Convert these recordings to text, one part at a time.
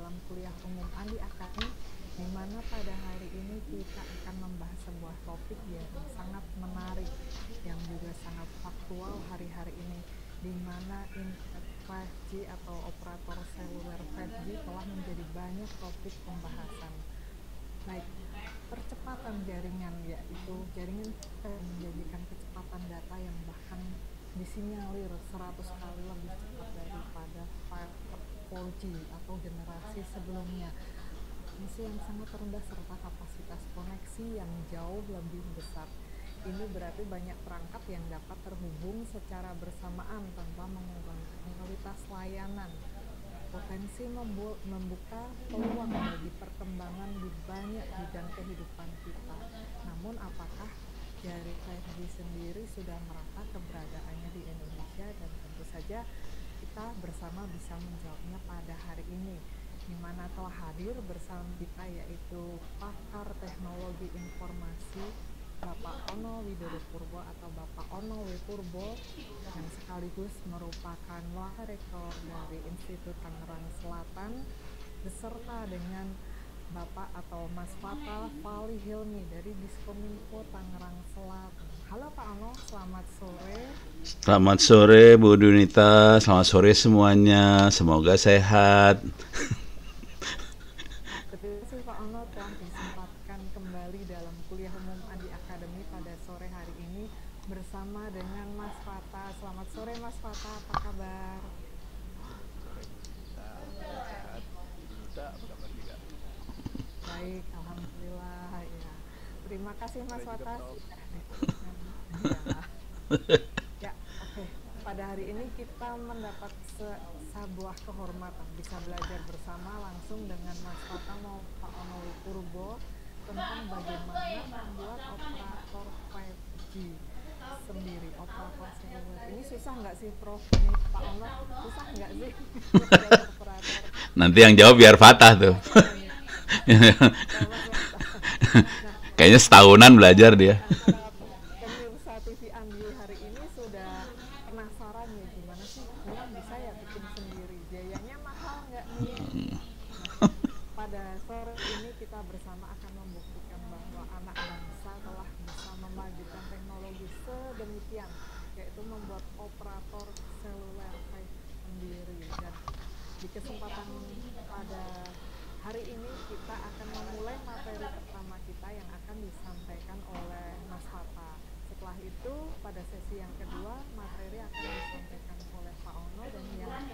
dalam kuliah umum Andi Akademi, di mana pada hari ini kita akan membahas sebuah topik yang sangat menarik, yang juga sangat faktual hari-hari ini, di mana internet 5G atau operator seluler 5G telah menjadi banyak topik pembahasan. Baik, percepatan jaringan, yaitu jaringan menjanjikan kecepatan data yang bahkan disinyalir 100 kali lebih cepat daripada 4G atau generasi sebelumnya. Latensi yang sangat rendah serta kapasitas koneksi yang jauh lebih besar. Ini berarti banyak perangkat yang dapat terhubung secara bersamaan tanpa mengurangi kualitas layanan. Potensi membuka peluang bagi perkembangan di banyak bidang kehidupan kita. Namun apakah jaring 5G sendiri sudah merata keberadaannya di Indonesia? Dan tentu saja kita bersama bisa menjawabnya pada hari ini, di mana telah hadir bersama kita yaitu pakar teknologi informasi Bapak Ono Widodo Purbo atau Bapak Ono W. Purbo, yang sekaligus merupakan wakil rektor dari Institut Tangerang Selatan, beserta dengan Bapak atau Mas Fatal Fali Hilmi dari Diskominfo Tangerang Selatan. Halo Pak Ono, selamat sore. Selamat sore Bu Dunita, selamat sore semuanya, semoga sehat. Terima kasih Pak Ono telah disempatkan kembali dalam kuliah umum Andi Akademi pada sore hari ini bersama dengan Mas Fata. Selamat sore Mas Fata, apa kabar? Baik, alhamdulillah ya. Terima kasih Mas Fata sudah diperkenalkan. Ya, oke. Pada hari ini kita mendapat sebuah kehormatan bisa belajar bersama langsung dengan Mas Fata Pak Ono Purbo tentang bagaimana membuat operator 5G sendiri, operator seluler. Ini susah nggak sih Prof? Ini Pak Ono, susah nggak sih operator? Nanti yang jawab biar Fatah tuh. Kayaknya setahunan belajar dia. Pemirsa TV Andi hari ini sudah penasaran ya, gimana sih memang bisa ya bikin sendiri, biayanya mahal nggak nih? Nah, pada sore ini kita bersama akan membuktikan bahwa anak bangsa telah bisa memajukan teknologi sedemikian, yaitu membuat operator seluler 5G sendiri. Dan di kesempatan pada hari ini kita akan memulai materi pertama kita yang akan disampaikan oleh Mas Hatta. Setelah itu pada sesi yang kedua materi akan disampaikan oleh Pak Ono, dan yang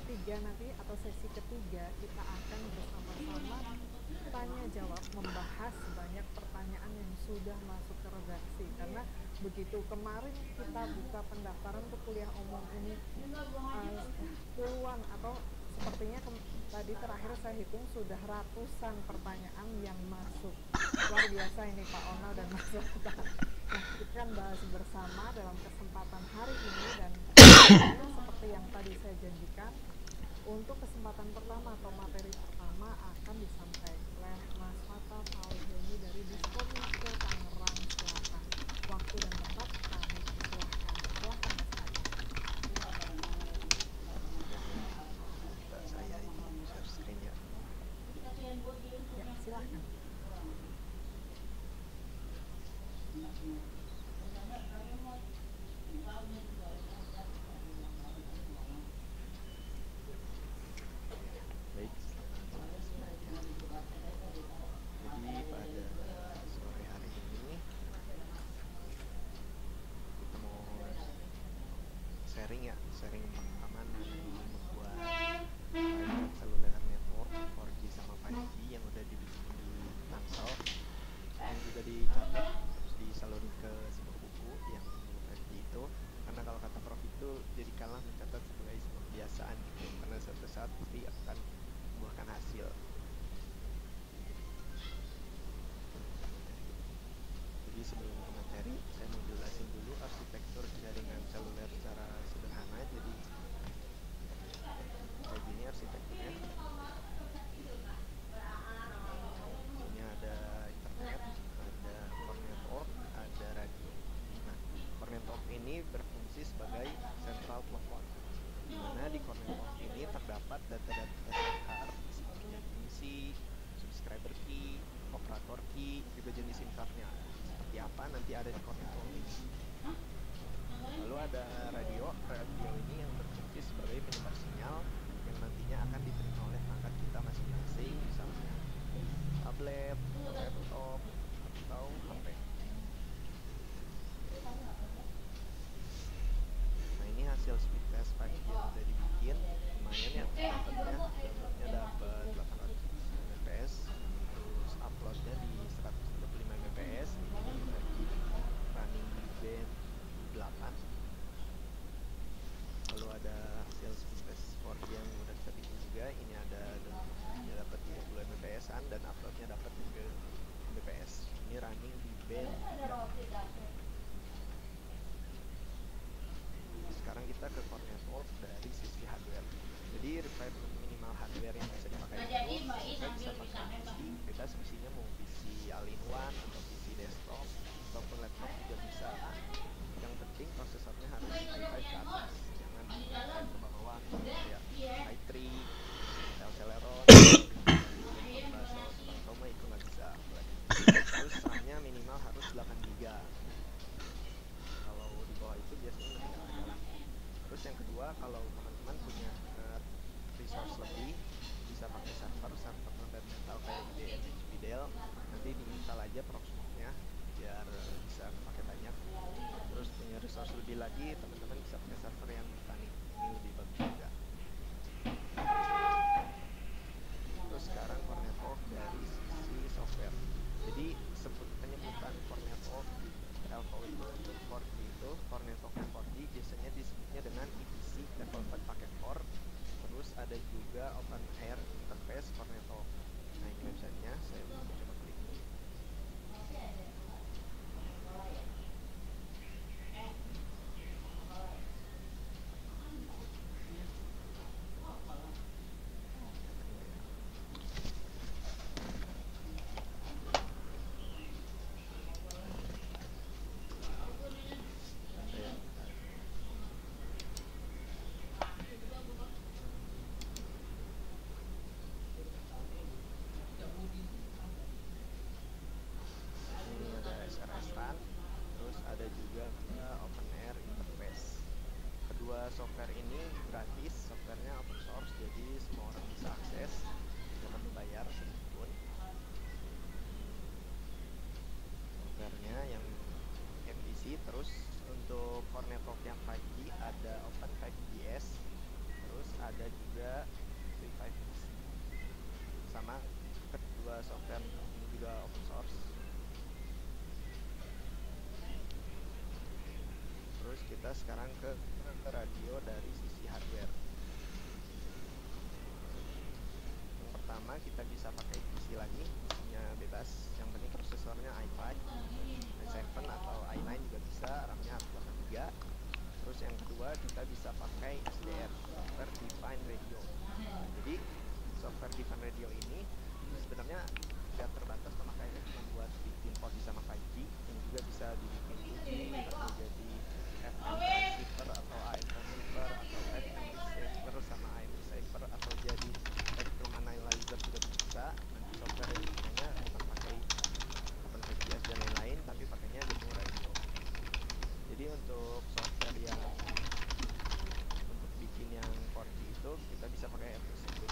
ketiga nanti atau sesi ketiga kita akan bersama-sama tanya jawab, membahas banyak pertanyaan yang sudah masuk ke redaksi, karena begitu kemarin kita buka pendaftaran untuk kuliah umum ini puluhan atau sepertinya tadi terakhir saya hitung sudah ratusan pertanyaan yang masuk. Luar biasa ini Pak Ono dan Mas Rata. Nah, kita akan bahas bersama dalam kesempatan hari ini, dan seperti yang tadi saya janjikan, untuk kesempatan pertama atau materi pertama akan disampaikan oleh Mas Fata Fali Hilmi dari Diskominfo Tangerang Selatan. Waktu dan tempat kami persilahkan. Silahkan Mas Fata. Saya ini share screen ya. Ya, silahkan. Baik, selamat semuanya. Jadi pada sore hari ini kita mau sharing pengalaman mengenai membuat private cellular network 4G sama 5G yang udah dibikin di Tangsel, yang juga dicatat terus disalurin ke tulisan dan uploadnya dapat ke BPS. Ini running di band 3. Sekarang kita ke core network dari sisi hardware. Jadi requirement minimal hardware yang bisa dipakai itu kita bisa pakai PC bebas, PC-nya mau PC all-in-one atau PC desktop ataupun laptop juga bisa. Yang penting prosesornya harus i5 ke atas, jangan i5 ke bawah kayak i3, Intel Celeron, atau mah itu nggak bisa. Terus RAM-nya minimal harus 8 GB. Kalau di bawah itu biasanya nggak ada lah. Terus yang kedua, kalau teman-teman punya resource lebih, bisa pakai server bare metal kayak IBM, HP, Dell. Nanti diinstal aja Proxmox-nya biar bisa pakai banyak. Terus punya resource lebih lagi, teman-teman bisa pakai server yang Nutanix, ini lebih bagus juga. Terus sekarang core network dari sisi software. Jadi penyebutan core network di telco itu untuk 4G itu, core networknya 4G biasanya disebutnya dengan EPC level 4 paket core. Terus ada juga open air interface core network. Nah ini websitenya, saya coba klik. Software ini gratis, softwarenya open source, jadi semua orang bisa akses, jangan bayar sedikitpun. Softwarenya yang MPC. Terus untuk core network yang 5G ada Open 5GS, terus ada juga Free 5GS. Sama kedua software ini juga open source. Terus kita sekarang ke radio dari sisi hardware. Yang pertama kita bisa pakai PC lagi, PC-nya bebas, yang penting prosesornya i5, i7 atau i9 juga bisa, RAM-nya 8 GB. Terus yang kedua kita bisa pakai SDR, Software Defined Radio. Jadi Software Defined Radio ini sebenarnya tidak terbatas pemakaiannya cuma buat bikin 4G sama 5G, ini juga bisa dibikin 2G atau jadi FM transceiver atau AM transceiver atau FM receiver sama AM receiver atau jadi spectrum analyzer juga bisa. Nanti software yang digunakannya bukan pakai Open 5GS dan lain-lain, tapi pakainya Defined Radio. Jadi untuk software yang untuk bikin yang 4G itu kita bisa pakai FreeSync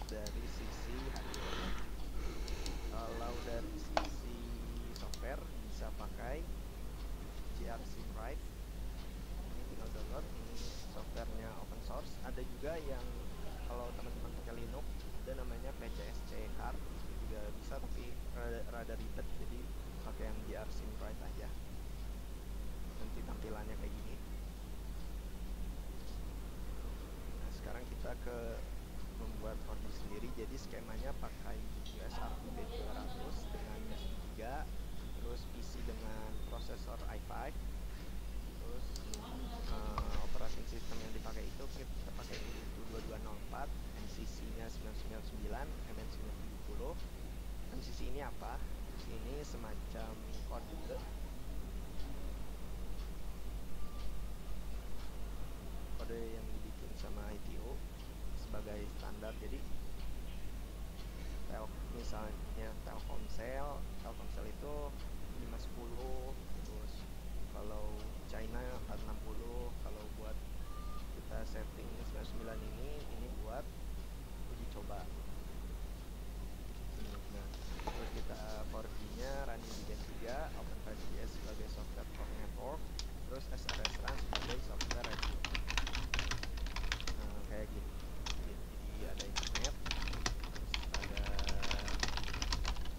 dari sisi hardware-nya. Kalau dari sisi software bisa pakai GRC Drive. Ini tinggal download, ini softwarenya open source. Ada juga yang kalau teman-teman pakai Linux ada namanya PCSC card, itu juga bisa tapi rada ribet, jadi pakai yang GRC Drive aja. Nanti tampilannya kayak gini. Nah, sekarang kita ke membuat order sendiri. Jadi skemanya pakai USRT B200 dengan USB3, terus PC dengan prosesor i5, terus operating system yang dipakai itu kita pakai Ubuntu 2204, MCC-nya 999, MNC-nya 70. MCC ini apa? MCC ini semacam kode yang dibikin sama ITO sebagai standar. Jadi misalnya Telkomsel itu 510, terus kalau China 460. Kalau buat kita setting 99 ini buat uji coba. Nah, terus kita 4G nya running di Gen 3, OpenFive.js sebagai software core network, terus SRS Run sebagai software radio. Nah, kayak gini. Jadi ada internet, terus ada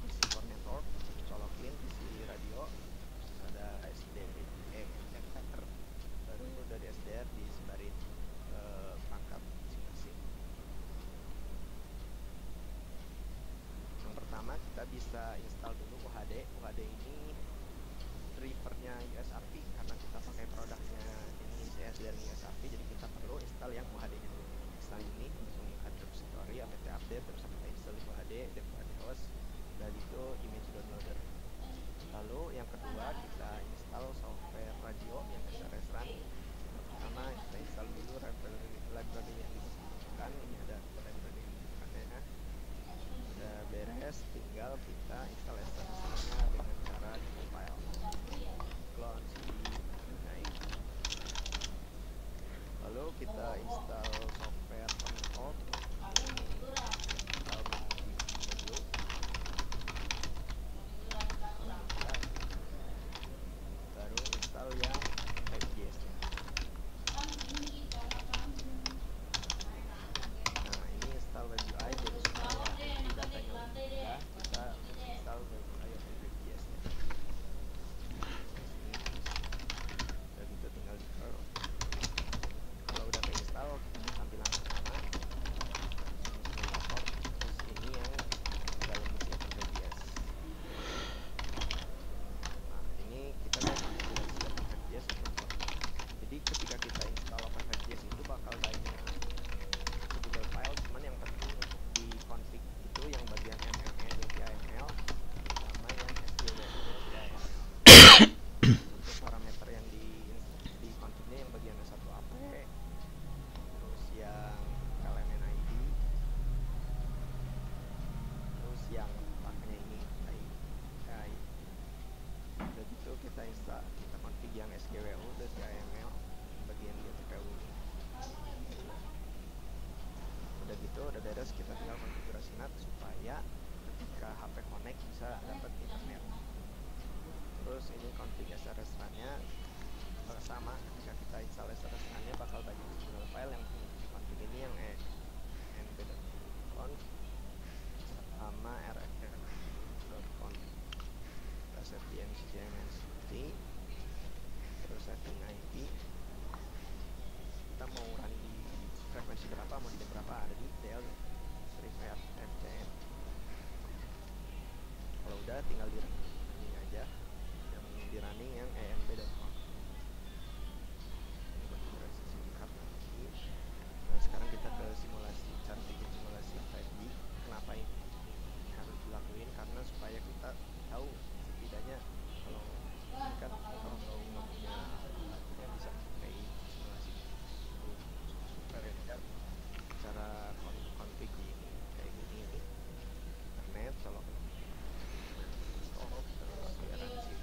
PC core network, colokin PC radio, terus ada SDR, baru dari SDR disebarin ke perangkat masing-masing. Yang pertama kita bisa install dulu UHD. UHD ini drivernya USRT, karena kita pakai produknya ini SDR USRT, jadi kita perlu install yang UHD nya dulu. Install ini langsung add repository, apt update, terus kita install UHD, dev UHD host, dan itu image downloader. Lalu yang kedua kita install software radio yang SRS Run. Pertama kita install dulu library yang dibutuhkan. Ini ada library yang dibutuhkannya. Udah beres, tinggal kita install SRS Run-nya dengan cara di compile, clone cd, naik. Lalu kita install software network. Baru install yang FiveJS nya. Nah, ini install WebUI, jadi supaya datanya lebih mudah, kita install WebUI atau FiveJS nya. Udah gitu tinggal di curl. Kalau udah keinstall, tampilan pertama terus ini yang dalam mesin FiveJS. Nah, ini kita lihat konfigurasi OpenFiveJS untuk. Jadi ketika kita install OpenFiveJS itu bakal banyak edible file, cuman yang penting untuk di config itu yang bagian MME, DPIML, sama yang SDL, untuk parameter yang di confignya yang bagian S1AP, terus yang elemen ID, terus yang paknya ini AI. Udah gitu kita config yang SGWU, DPIML, bagian di TPU ini. Udah gitu, udah beres, kita tinggal konfigurasi NAT supaya ketika HP connect bisa dapat internet. Terus ini config SRS Run-nya sama, ketika kita install SRS Run-nya bakal banyak external file yang di config ini yang env.conf sama rfr.conf. Kita set di MCC, terus setting IP, kita mau run di frekuensi berapa, mau di jam berapa, ada di DL refer FCN. Kalau udah tinggal di running aja, yang di running yang env.conf. Ini konfigurasi singkat lagi. Nah, sekarang kita ke simulasi, cara bikin simulasi 5G. Kenapa ini harus dilakuin? Karena supaya kita tahu setidaknya kalau kan kalau nggak punya ya bisa pakai simulasi supaya cara config ini kayak gini nih. Internet colok stop, terus garansi.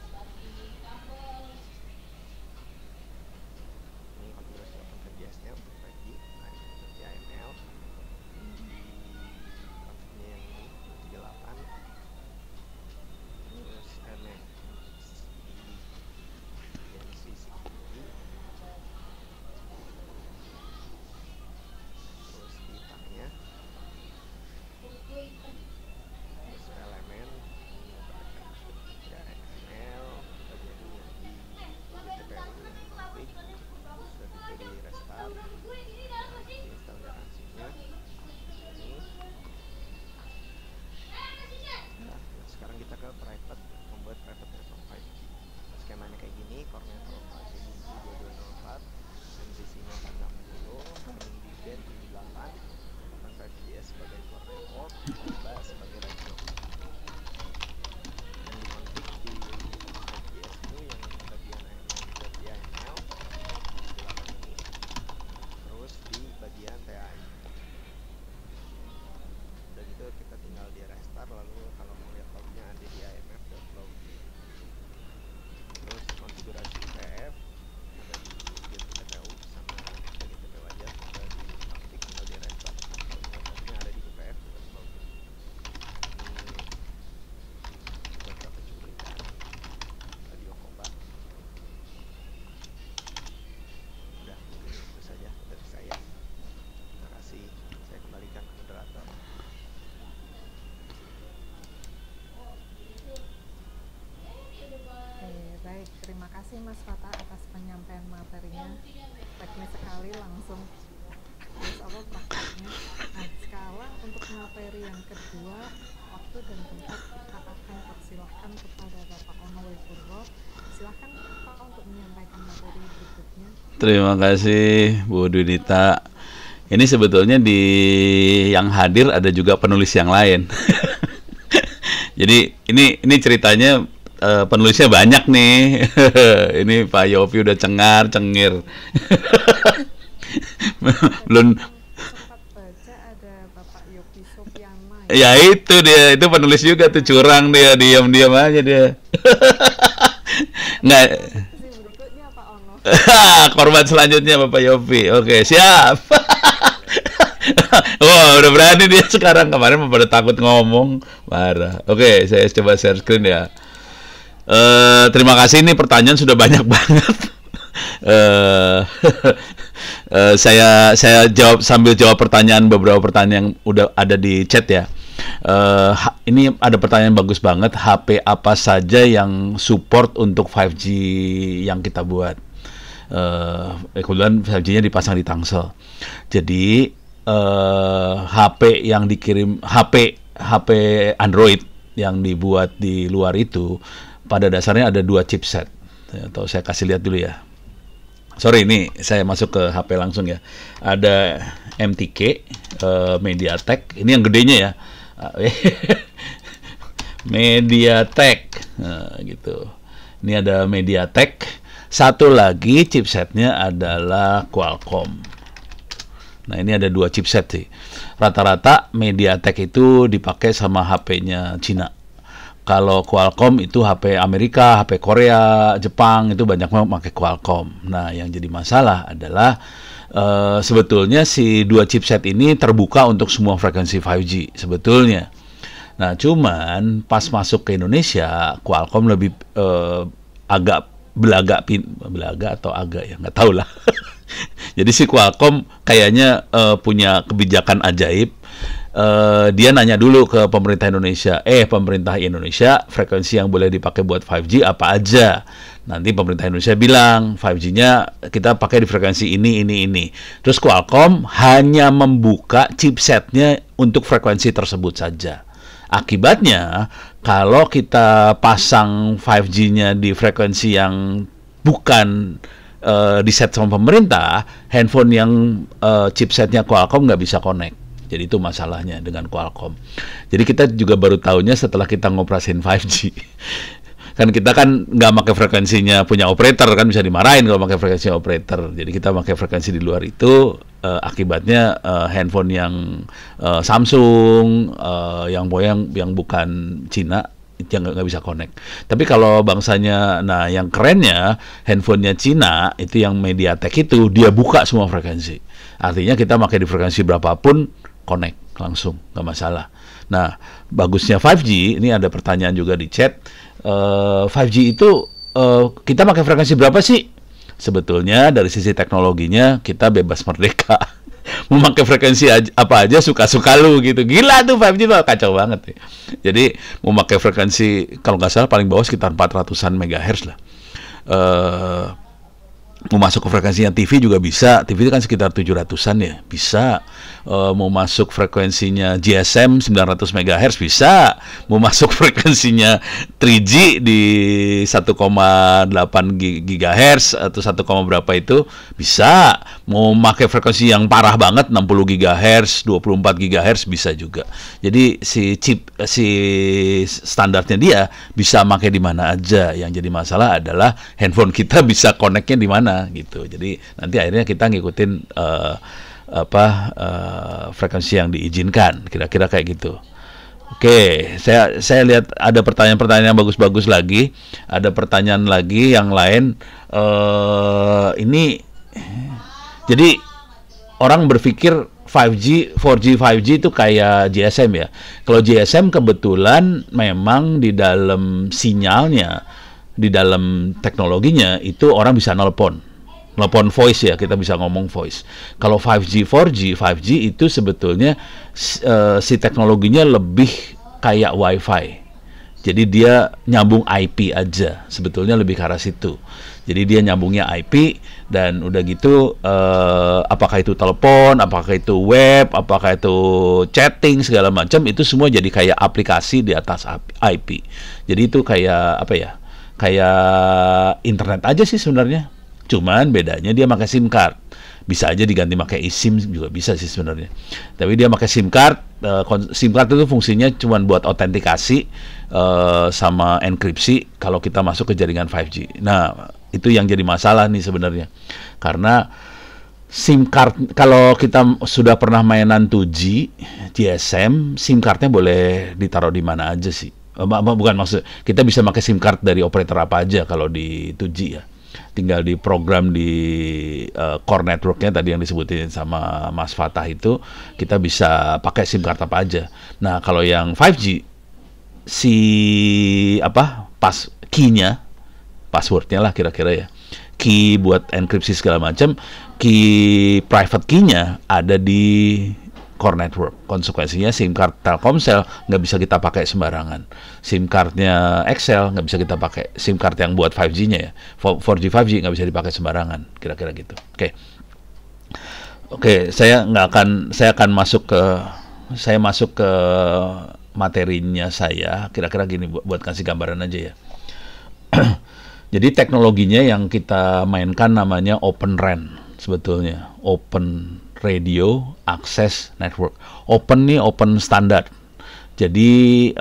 Terima kasih Mas Fata atas penyampaian materinya. Teknis sekali, langsung terus prakteknya. Nah, sekarang untuk materi yang kedua, waktu dan tempat kita akan persilahkan kepada Bapak Ono Purwo. Silahkan Pak untuk menyampaikan materi berikutnya. Terima kasih Bu Dunita. Ini sebetulnya di yang hadir ada juga penulis yang lain. Jadi ini ceritanya penulisnya banyak nih. Ini Pak Yofi udah cengar-cengir. Belum Sempat baca ada Bapak Yofi Sopiana. ya itu dia, itu penulis juga tuh, curang dia, diam-diam aja dia. Nggak. Berikutnya Pak Ono. Korban selanjutnya Bapak Yofi. Oke, siap. Wah, udah berani dia sekarang. Kemarin pada takut ngomong, marah. Oke, saya coba share screen ya. Terima kasih, ini pertanyaan sudah banyak banget. Saya jawab sambil jawab beberapa pertanyaan yang udah ada di chat ya. Ini ada pertanyaan bagus banget. HP apa saja yang support untuk 5G yang kita buat? Kebetulan 5G-nya dipasang di Tangsel. Jadi HP yang dikirim, HP Android yang dibuat di luar itu pada dasarnya ada 2 chipset. Atau saya kasih lihat dulu ya. Sorry, ini saya masuk ke HP langsung ya. Ada MTK, MediaTek. Ini yang gedenya ya. MediaTek, nah, gitu. Ini ada MediaTek. Satu lagi chipsetnya adalah Qualcomm. Nah, ini ada 2 chipset sih. Rata-rata MediaTek itu dipakai sama HP-nya Cina. Kalau Qualcomm itu HP Amerika, HP Korea, Jepang itu banyak memakai Qualcomm. Nah, yang jadi masalah adalah sebetulnya si 2 chipset ini terbuka untuk semua frekuensi 5G sebetulnya. Nah, cuman pas masuk ke Indonesia, Qualcomm lebih agak belaga atau agak ya, nggak tahu lah. Jadi si Qualcomm kayaknya punya kebijakan ajaib. Dia nanya dulu ke pemerintah Indonesia, frekuensi yang boleh dipakai buat 5G apa aja. Nanti pemerintah Indonesia bilang 5G-nya kita pakai di frekuensi ini. Terus Qualcomm hanya membuka chipsetnya untuk frekuensi tersebut saja. Akibatnya kalau kita pasang 5G-nya di frekuensi yang bukan di set sama pemerintah, handphone yang chipsetnya Qualcomm nggak bisa connect. Jadi itu masalahnya dengan Qualcomm. Jadi kita juga baru tahunya setelah kita ngoperasin 5G. Kan kita kan nggak pakai frekuensinya punya operator, kan bisa dimarahin kalau pakai frekuensi operator. Jadi kita pakai frekuensi di luar itu, akibatnya handphone yang Samsung, yang bukan Cina, yang nggak bisa connect. Tapi kalau bangsanya, nah yang kerennya handphonenya Cina itu yang MediaTek itu dia buka semua frekuensi. Artinya kita pakai di frekuensi berapapun connect langsung, nggak masalah. Nah, bagusnya 5G, ini ada pertanyaan juga di chat. 5G itu kita pakai frekuensi berapa sih? Sebetulnya dari sisi teknologinya kita bebas merdeka. Mau pakai frekuensi apa aja suka-suka lu gitu. Gila tuh 5G tuh kacau banget nih. Jadi mau pakai frekuensi kalau nggak salah paling bawah sekitar 400-an MHz lah. Mau masuk ke frekuensinya TV juga bisa. TV itu kan sekitar 700-an ya, bisa. Mau masuk frekuensinya GSM 900 MHz bisa. Mau masuk frekuensinya 3G di 1,8 GHz atau 1, berapa itu bisa. Mau pakai frekuensi yang parah banget 60 GHz, 24 GHz bisa juga. Jadi si standarnya dia bisa pakai di mana aja. Yang jadi masalah adalah handphone kita bisa connect-nya di mana gitu. Jadi nanti akhirnya kita ngikutin frekuensi yang diizinkan, kira-kira kayak gitu. Oke, saya lihat ada pertanyaan-pertanyaan yang bagus-bagus lagi. Ada pertanyaan lagi yang lain. Ini jadi orang berpikir 4G 5G itu kayak GSM ya. Kalau GSM kebetulan memang di dalam sinyalnya, di dalam teknologinya itu orang bisa nelpon voice ya, kita bisa ngomong voice. Kalau 5G 4G itu sebetulnya si teknologinya lebih kayak WiFi. Jadi dia nyambung IP aja, sebetulnya lebih ke arah situ. Jadi dia nyambungnya IP dan udah gitu apakah itu telepon, apakah itu web, apakah itu chatting segala macam itu semua jadi kayak aplikasi di atas IP. Jadi itu kayak apa ya? Kayak internet aja sih sebenarnya. Cuman bedanya dia pakai SIM card. Bisa aja diganti pakai eSIM juga bisa sih sebenarnya. Tapi dia pakai SIM card. SIM card itu fungsinya cuma buat autentikasi sama enkripsi kalau kita masuk ke jaringan 5G. Nah, itu yang jadi masalah nih sebenarnya. Karena SIM card, kalau kita sudah pernah mainan 2G, GSM, SIM cardnya boleh ditaruh di mana aja sih. Bukan maksud, kita bisa pakai SIM card dari operator apa aja kalau di 2G ya. Tinggal di program di core networknya tadi yang disebutin sama Mas Fatah itu, kita bisa pakai SIM card apa aja. Nah, kalau yang 5G, key-nya, passwordnya lah kira-kira ya, key buat enkripsi segala macam, key private key-nya ada di core network. Konsekuensinya SIM card Telkomsel nggak bisa kita pakai sembarangan. SIM cardnya Excel nggak bisa kita pakai. SIM card yang buat 5G-nya ya, 4G 5G nggak bisa dipakai sembarangan. Kira-kira gitu. Oke, saya akan masuk ke materinya saya. Kira-kira gini buat kasih gambaran aja ya. Jadi teknologinya yang kita mainkan namanya Open RAN sebetulnya. Open Radio Access Network. Open nih open standar. Jadi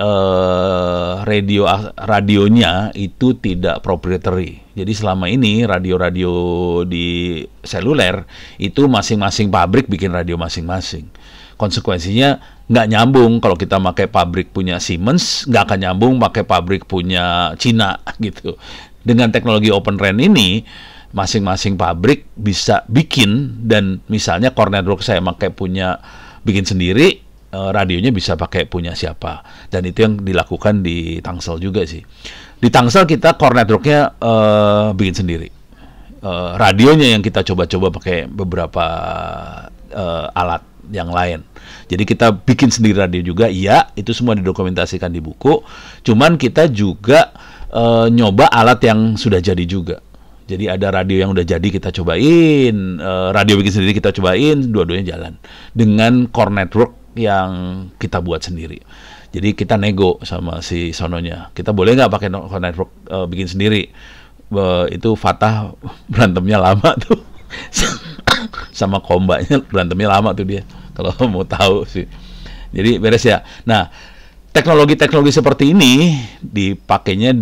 radionya itu tidak proprietary. Jadi selama ini radio-radio di seluler itu masing-masing pabrik bikin radio masing-masing. Konsekuensinya nggak nyambung kalau kita pakai pabrik punya Siemens, nggak akan nyambung pakai pabrik punya Cina gitu. Dengan teknologi Open RAN ini, masing-masing pabrik bisa bikin, dan misalnya core network saya bikin sendiri, radionya bisa pakai punya siapa, dan itu yang dilakukan di Tangsel juga sih. Di Tangsel kita core networknya bikin sendiri, radionya yang kita coba-coba pakai beberapa alat yang lain. Jadi kita bikin sendiri radio juga, iya, itu semua didokumentasikan di buku. Cuman kita juga nyoba alat yang sudah jadi juga. Jadi ada radio yang udah jadi kita cobain, radio bikin sendiri kita cobain, dua-duanya jalan dengan core network yang kita buat sendiri. Jadi kita nego sama si sononya, kita boleh nggak pakai core network bikin sendiri? Itu Fatah berantemnya lama tuh, sama kombanya berantemnya lama tuh dia, kalau mau tahu sih. Jadi beres ya. Nah, teknologi-teknologi seperti ini dipakainya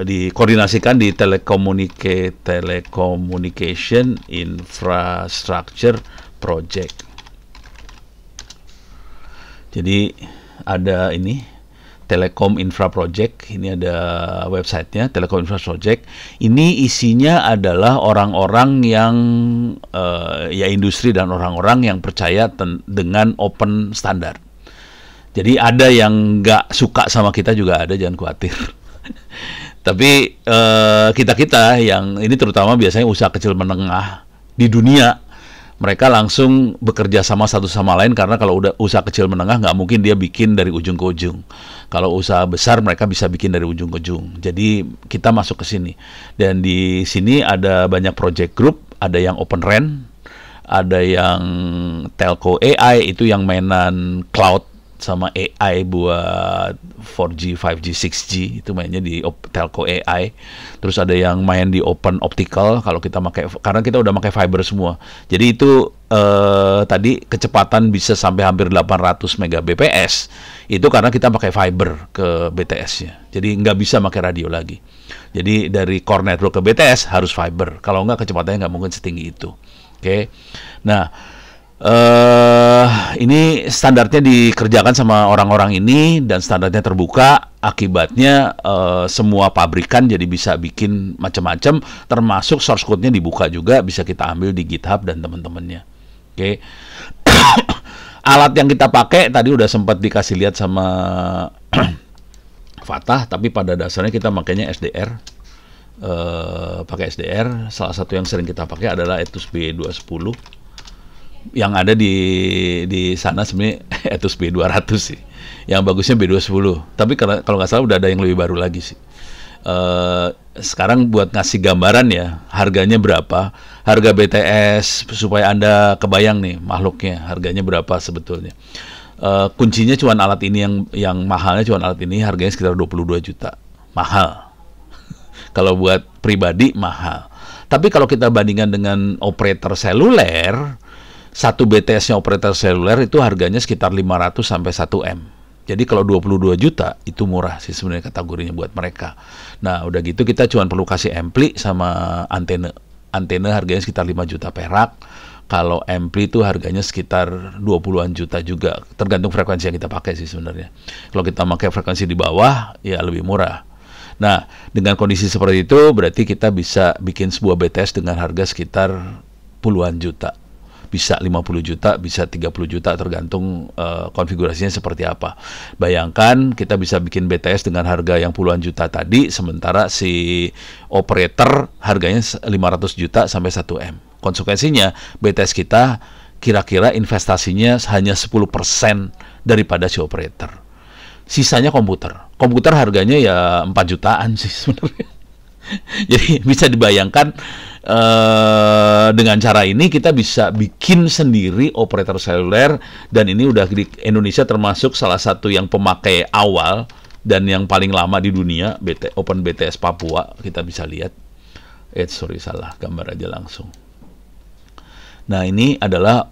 dikoordinasikan di Telecommunication Infrastructure Project. Jadi ada ini Telecom Infra Project, ini ada websitenya Telecom Infra Project. Ini isinya adalah orang-orang yang ya industri dan orang-orang yang percaya dengan open standar. Jadi ada yang nggak suka sama kita juga ada, jangan khawatir. Tapi kita yang ini terutama biasanya usaha kecil menengah di dunia, mereka langsung bekerja sama satu sama lain, karena kalau udah usaha kecil menengah nggak mungkin dia bikin dari ujung ke ujung. Kalau usaha besar mereka bisa bikin dari ujung ke ujung. Jadi kita masuk ke sini, dan di sini ada banyak project group, ada yang Open RAN, ada yang Telco AI, itu yang mainan cloud sama AI buat 4G, 5G, 6G, itu mainnya di Telco AI. Terus ada yang main di Open Optical, kalau kita karena kita udah pakai fiber semua. Jadi itu tadi kecepatan bisa sampai hampir 800 Mbps. Itu karena kita pakai fiber ke BTS-nya. Jadi nggak bisa pakai radio lagi. Jadi dari core network ke BTS harus fiber. Kalau nggak kecepatannya nggak mungkin setinggi itu. Oke. Nah, ini standarnya dikerjakan sama orang-orang ini, dan standarnya terbuka. Akibatnya semua pabrikan jadi bisa bikin macam-macam, termasuk source code-nya dibuka juga, bisa kita ambil di GitHub dan teman-temannya. Oke. Alat yang kita pakai tadi udah sempat dikasih lihat sama Fatah, tapi pada dasarnya kita makanya SDR. Pakai SDR. Salah satu yang sering kita pakai adalah Etus B210. Yang ada di sana sebenarnya Etus B200 sih. Yang bagusnya B210. Tapi kalau nggak salah udah ada yang lebih baru lagi sih. Sekarang buat ngasih gambaran ya, harganya berapa, harga BTS supaya Anda kebayang nih makhluknya, harganya berapa sebetulnya. Kuncinya cuma alat ini yang mahalnya, cuma alat ini harganya sekitar 22 juta. Mahal. Kalau buat pribadi mahal. Tapi kalau kita bandingkan dengan operator seluler, satu BTS-nya operator seluler itu harganya sekitar 500 sampai 1 M. Jadi kalau 22 juta itu murah sih sebenarnya kategorinya buat mereka. Nah, udah gitu kita cuma perlu kasih ampli sama antena. Antena harganya sekitar 5 juta perak. Kalau ampli itu harganya sekitar 20-an juta juga. Tergantung frekuensi yang kita pakai sih sebenarnya. Kalau kita pakai frekuensi di bawah, ya lebih murah. Nah, dengan kondisi seperti itu berarti kita bisa bikin sebuah BTS dengan harga sekitar puluhan juta. Bisa 50 juta, bisa 30 juta tergantung konfigurasinya seperti apa. Bayangkan kita bisa bikin BTS dengan harga yang puluhan juta tadi, sementara si operator harganya 500 juta sampai 1 M. Konsekuensinya BTS kita kira-kira investasinya hanya 10% daripada si operator. Sisanya komputer. Komputer harganya ya 4 jutaan sih sebenarnya. Jadi bisa dibayangkan dengan cara ini kita bisa bikin sendiri operator seluler, dan ini udah di Indonesia termasuk salah satu yang pemakai awal dan yang paling lama di dunia, Open BTS Papua. Kita bisa lihat. Salah gambar aja langsung. Nah, ini adalah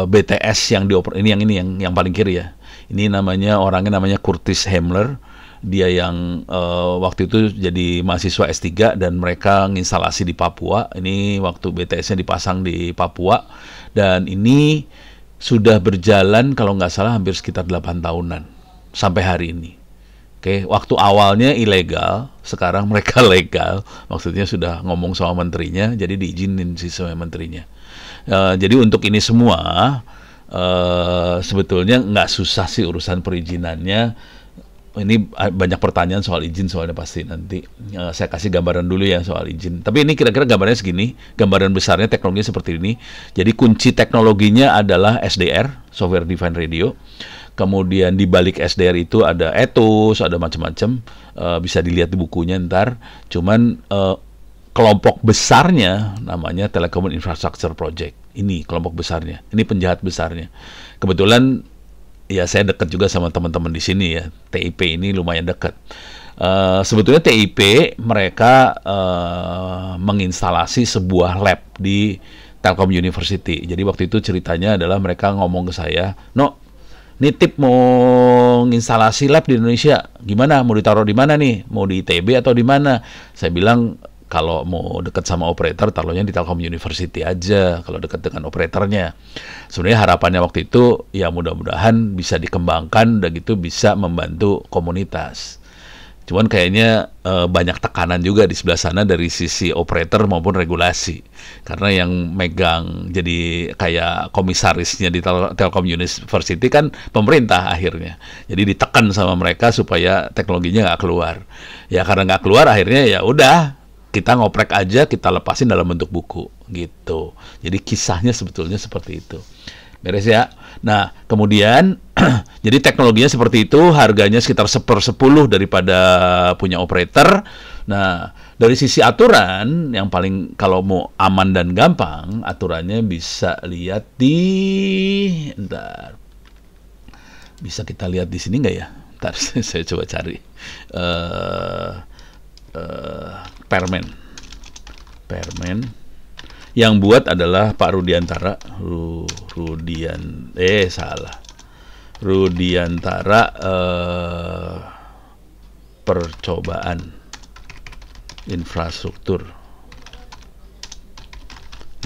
BTS yang dioper, ini yang paling kiri ya. Ini orangnya namanya Curtis Hamler. Dia yang waktu itu jadi mahasiswa S3 dan mereka nginstalasi di Papua. Ini waktu BTS-nya dipasang di Papua. Dan ini sudah berjalan kalau nggak salah hampir sekitar 8 tahunan sampai hari ini. Oke, waktu awalnya ilegal, sekarang mereka legal. Maksudnya sudah ngomong sama menterinya, jadi diizinin sih sama menterinya. Jadi untuk ini semua sebetulnya nggak susah sih urusan perizinannya. Ini banyak pertanyaan soal izin soalnya pasti nanti. Saya kasih gambaran dulu ya soal izin. Tapi ini kira-kira gambarnya segini, gambaran besarnya teknologinya seperti ini. Jadi kunci teknologinya adalah SDR, Software Defined Radio. Kemudian di balik SDR itu ada ethos, ada macam-macam. Bisa dilihat di bukunya ntar. Cuman kelompok besarnya namanya Telecom Infrastructure Project. Ini kelompok besarnya. Ini penjahat besarnya. Kebetulan ya saya dekat juga sama teman-teman di sini ya. TIP ini lumayan dekat. Sebetulnya TIP mereka menginstalasi sebuah lab di Telkom University. Jadi waktu itu ceritanya adalah mereka ngomong ke saya, "No, nitip mau nginstalasi lab di Indonesia. Gimana? Mau ditaruh di mana nih? Mau di ITB atau di mana?" Saya bilang, kalau mau dekat sama operator, taruhnya di Telkom University aja, kalau dekat dengan operatornya. Sebenarnya harapannya waktu itu, ya mudah-mudahan bisa dikembangkan, dan gitu bisa membantu komunitas. Cuman kayaknya banyak tekanan juga di sebelah sana dari sisi operator maupun regulasi. Karena yang megang jadi kayak komisarisnya di Telkom University kan pemerintah akhirnya. Jadi ditekan sama mereka supaya teknologinya nggak keluar. Ya karena nggak keluar akhirnya ya udah, kita ngoprek aja, kita lepasin dalam bentuk buku gitu. Jadi kisahnya sebetulnya seperti itu. Beres ya. Nah, kemudian jadi teknologinya seperti itu, harganya sekitar 1/10 daripada punya operator. Nah, dari sisi aturan yang paling kalau mau aman dan gampang, aturannya bisa lihat bisa kita lihat di sini nggak ya? Ntar saya coba cari. Permen yang buat adalah Pak Rudiantara. Rudiantara percobaan infrastruktur.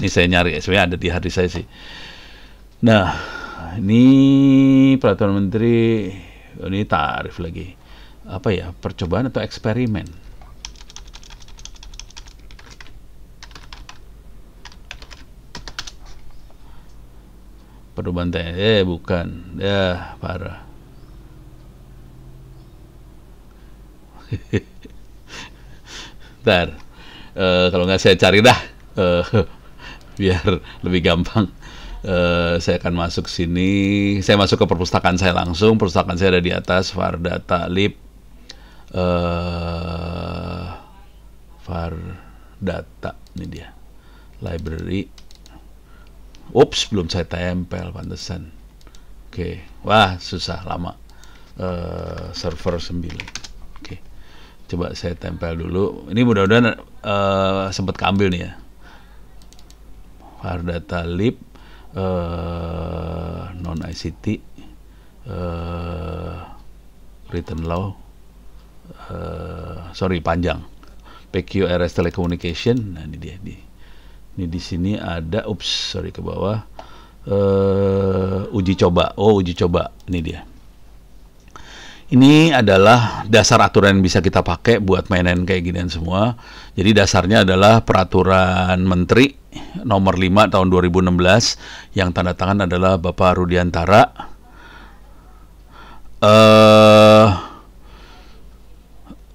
Ini saya nyari, sebenarnya ada di hard disk saya sih. Nah, ini peraturan menteri, ini tarif lagi. Apa ya, percobaan atau eksperimen? Perubahan bukan. Ya, parah. Ntar, kalau nggak saya cari dah, biar lebih gampang. Saya akan masuk sini. Saya masuk ke perpustakaan saya langsung. Perpustakaan saya ada di atas, Fardata Lib. Fardata, ini dia. Library. Ups, belum saya tempel, pantesan. Oke. Wah, susah, lama. Server 9. Oke. Coba saya tempel dulu. Ini mudah-mudahan sempat keambil nih ya. Fardata Lib. Non ICT, written law, sorry panjang, PQRS Telecommunication. Nah ini dia, ini di sini ada, sorry ke bawah, uji coba. Oh uji coba, ini dia. Ini adalah dasar aturan yang bisa kita pakai buat mainin kayak ginian semua. Jadi dasarnya adalah peraturan Menteri nomor 5 tahun 2016 yang tanda tangan adalah Bapak Rudiantara.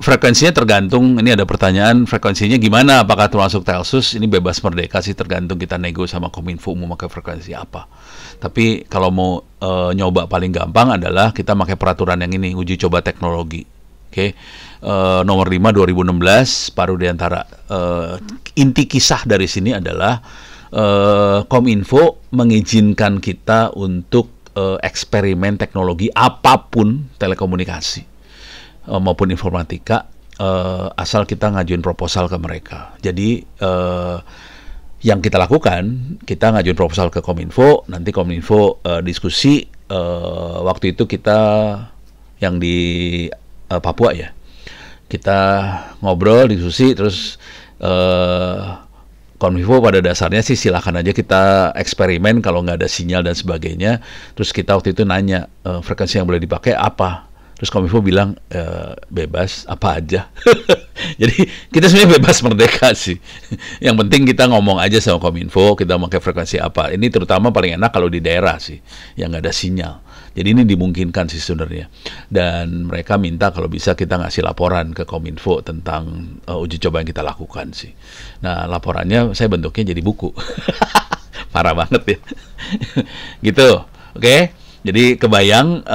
Frekuensinya tergantung, ini ada pertanyaan, frekuensinya gimana, apakah termasuk Telsus? Ini bebas merdeka sih, tergantung kita nego sama Kominfo mau pakai frekuensi apa. Tapi kalau mau nyoba paling gampang adalah kita pakai peraturan yang ini, uji coba teknologi. Oke. Nomor 5 2016 Pak Rudiantara. Inti kisah dari sini adalah Kominfo mengizinkan kita untuk eksperimen teknologi apapun telekomunikasi maupun informatika, asal kita ngajuin proposal ke mereka. Jadi yang kita lakukan, kita ngajuin proposal ke Kominfo, nanti Kominfo diskusi. Waktu itu kita yang di Papua ya, kita ngobrol, diskusi, terus Kominfo pada dasarnya sih silakan aja kita eksperimen kalau nggak ada sinyal dan sebagainya. Terus kita waktu itu nanya frekuensi yang boleh dipakai apa. Terus Kominfo bilang bebas apa aja. Jadi kita sebenarnya bebas merdeka sih. Yang penting kita ngomong aja sama Kominfo, kita pakai frekuensi apa. Ini terutama paling enak kalau di daerah sih, yang nggak ada sinyal. Jadi ini dimungkinkan sih sebenarnya. Dan mereka minta kalau bisa kita ngasih laporan ke Kominfo tentang uji coba yang kita lakukan sih. Nah laporannya saya bentuknya jadi buku. Parah banget ya. Gitu, oke. Jadi kebayang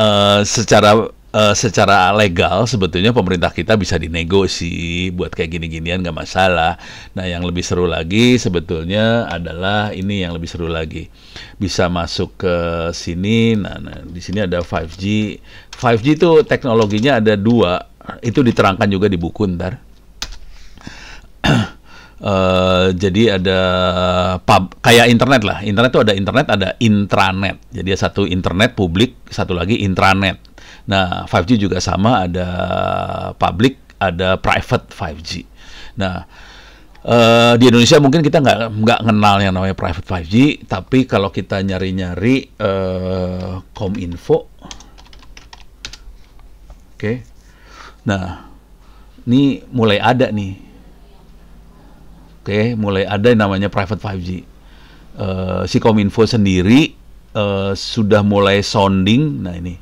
secara legal sebetulnya pemerintah kita bisa dinego sih buat kayak gini-ginian, nggak masalah. Nah yang lebih seru lagi sebetulnya adalah ini, yang lebih seru lagi bisa masuk ke sini. Nah di sini ada 5G. 5G itu teknologinya ada dua, itu diterangkan juga di buku ntar. Jadi ada kayak internet lah. Internet itu ada internet, ada intranet. Jadi satu internet publik, satu lagi intranet. Nah, 5G juga sama, ada public, ada private 5G. Nah, di Indonesia mungkin kita nggak kenal yang namanya private 5G, tapi kalau kita nyari-nyari Kominfo, oke. Nah, ini mulai ada nih. Oke, mulai ada yang namanya private 5G. Si Kominfo sendiri sudah mulai sounding. Nah ini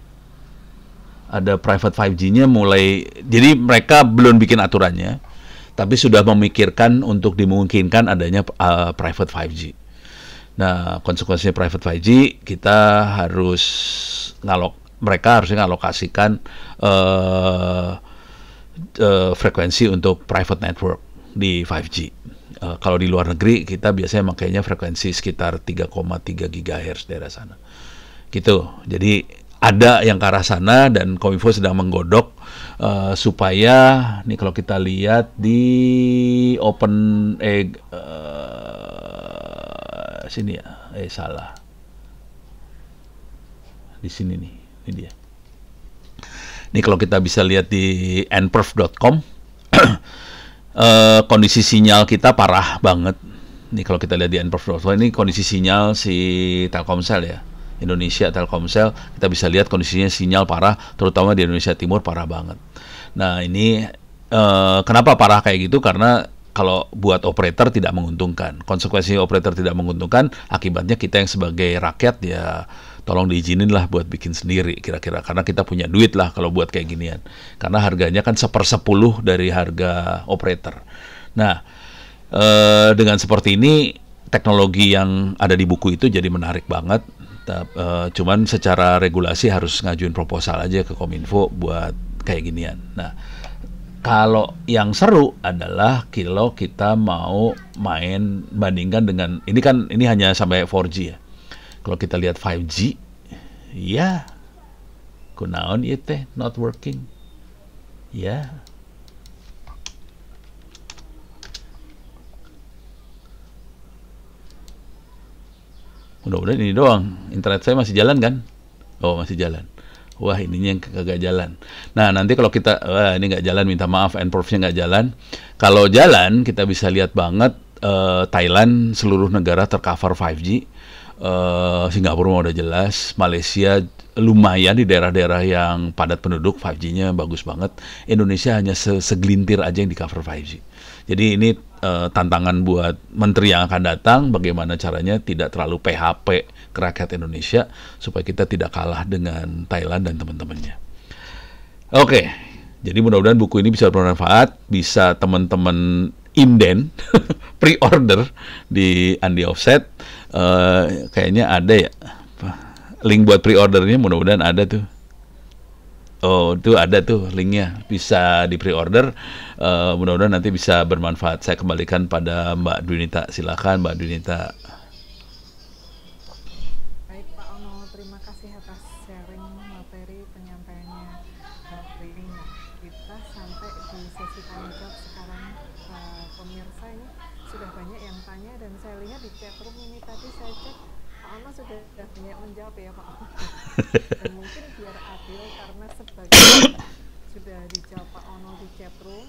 ada private 5G-nya mulai. Jadi mereka belum bikin aturannya, tapi sudah memikirkan untuk dimungkinkan adanya private 5G. Nah konsekuensinya private 5G, kita harus mereka harusnya ngalokasikan frekuensi untuk private network di 5G. Kalau di luar negeri kita biasanya makainya frekuensi sekitar 3,3 GHz daerah sana. Gitu. Jadi ada yang ke arah sana dan Kominfo sedang menggodok supaya nih kalau kita lihat di sini ya. Salah. Di sini nih. Ini dia. Ini kalau kita bisa lihat di nperf.com kondisi sinyal kita parah banget. Ini kalau kita lihat di nperf.com, ini kondisi sinyal si Telkomsel ya, Indonesia Telkomsel, kita bisa lihat kondisinya sinyal parah, terutama di Indonesia Timur parah banget. Nah ini kenapa parah kayak gitu? Karena kalau buat operator tidak menguntungkan. Konsekuensi operator tidak menguntungkan, akibatnya kita yang sebagai rakyat ya tolong diizinin lah buat bikin sendiri kira-kira, karena kita punya duit lah kalau buat kayak ginian, karena harganya kan 1/10 dari harga operator. Nah dengan seperti ini teknologi yang ada di buku itu jadi menarik banget. Cuman secara regulasi harus ngajuin proposal aja ke Kominfo buat kayak ginian. Nah, kalau yang seru adalah kalau kita mau main bandingkan dengan ini hanya sampai 4G ya. Kalau kita lihat 5G, ya kunaon ieu teh not working. Ya. Mudah-mudahan ini doang. Internet saya masih jalan kan? Oh, masih jalan. Wah, ininya yang kagak jalan. Nah, nanti kalau kita, wah ini nggak jalan, minta maaf, N-Prof-nya nggak jalan. Kalau jalan, kita bisa lihat banget Thailand, seluruh negara tercover 5G. Singapura mau udah jelas. Malaysia lumayan di daerah-daerah yang padat penduduk, 5G-nya bagus banget. Indonesia hanya segelintir aja yang di cover 5G. Jadi ini tantangan buat menteri yang akan datang, bagaimana caranya tidak terlalu PHP ke rakyat Indonesia supaya kita tidak kalah dengan Thailand dan teman-temannya. Oke, jadi mudah-mudahan buku ini bisa bermanfaat, bisa teman-teman inden pre-order di Andi Offset. Kayaknya ada ya link buat pre-ordernya, mudah-mudahan ada tuh. Oh, itu ada tuh linknya, bisa di pre-order. Mudah-mudahan nanti bisa bermanfaat. Saya kembalikan pada Mbak Dwinita. Silakan Mbak Dwinita. Baik Pak Ono, terima kasih atas sharing materi penyampaiannya hari ini. Kita sampai di sesi tanya jawab sekarang. Pemirsa ini sudah banyak yang tanya dan saya lihat di chat room ini tadi saya cek Pak Ono sudah banyak menjawab ya Pak Ono. Dan mungkin biar adil karena sebagian sudah dijawab Pak Ono di chat room,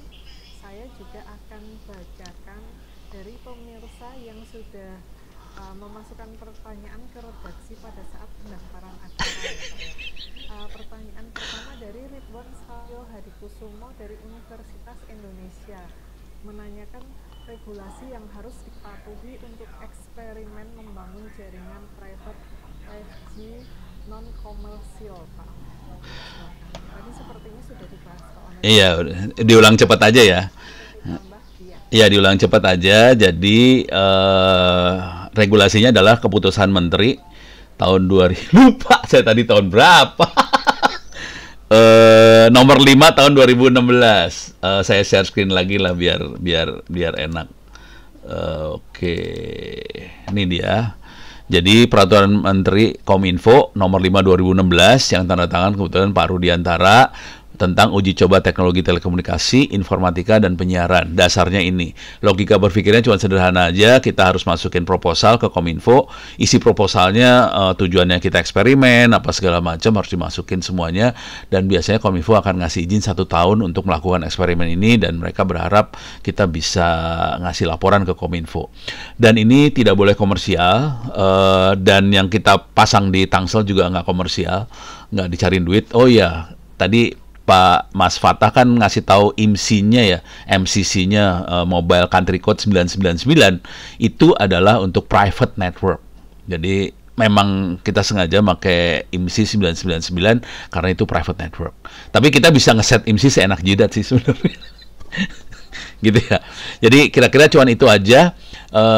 saya juga akan bacakan dari pemirsa yang sudah memasukkan pertanyaan ke redaksi pada saat pendaftaran acara. Pertanyaan pertama dari Ridwan Salyo Hadikusumo dari Universitas Indonesia menanyakan regulasi yang harus dipatuhi untuk eksperimen membangun jaringan private 5G non-komersial, Pak. Tadi sepertinya sudah dibahas, Pak Ono. Iya, diulang cepat aja ya. Iya, diulang cepat aja. Jadi regulasinya adalah keputusan Menteri tahun 2000. Lupa saya tadi tahun berapa. Nomor 5 tahun 2016. Saya share screen lagi lah biar enak. Oke, ini dia. Jadi peraturan Menteri Kominfo nomor 5 2016 yang tanda tangan kebetulan Pak Rudiantara tentang uji coba teknologi telekomunikasi, informatika, dan penyiaran. Dasarnya ini. Logika berpikirnya cuma sederhana aja, kita harus masukin proposal ke Kominfo, isi proposalnya tujuannya kita eksperimen, apa segala macam harus dimasukin semuanya, dan biasanya Kominfo akan ngasih izin 1 tahun untuk melakukan eksperimen ini, dan mereka berharap kita bisa ngasih laporan ke Kominfo. Dan ini tidak boleh komersial, dan yang kita pasang di Tangsel juga nggak komersial, nggak dicariin duit. Oh iya, tadi Pak Mas Fatah kan ngasih tahu IMSI-nya ya, MCC-nya Mobile Country Code 999 itu adalah untuk private network. Jadi memang kita sengaja pakai IMSI 999 karena itu private network. Tapi kita bisa ngeset IMSI seenak jidat sih sebenarnya. Gitu ya. Jadi kira-kira cuman itu aja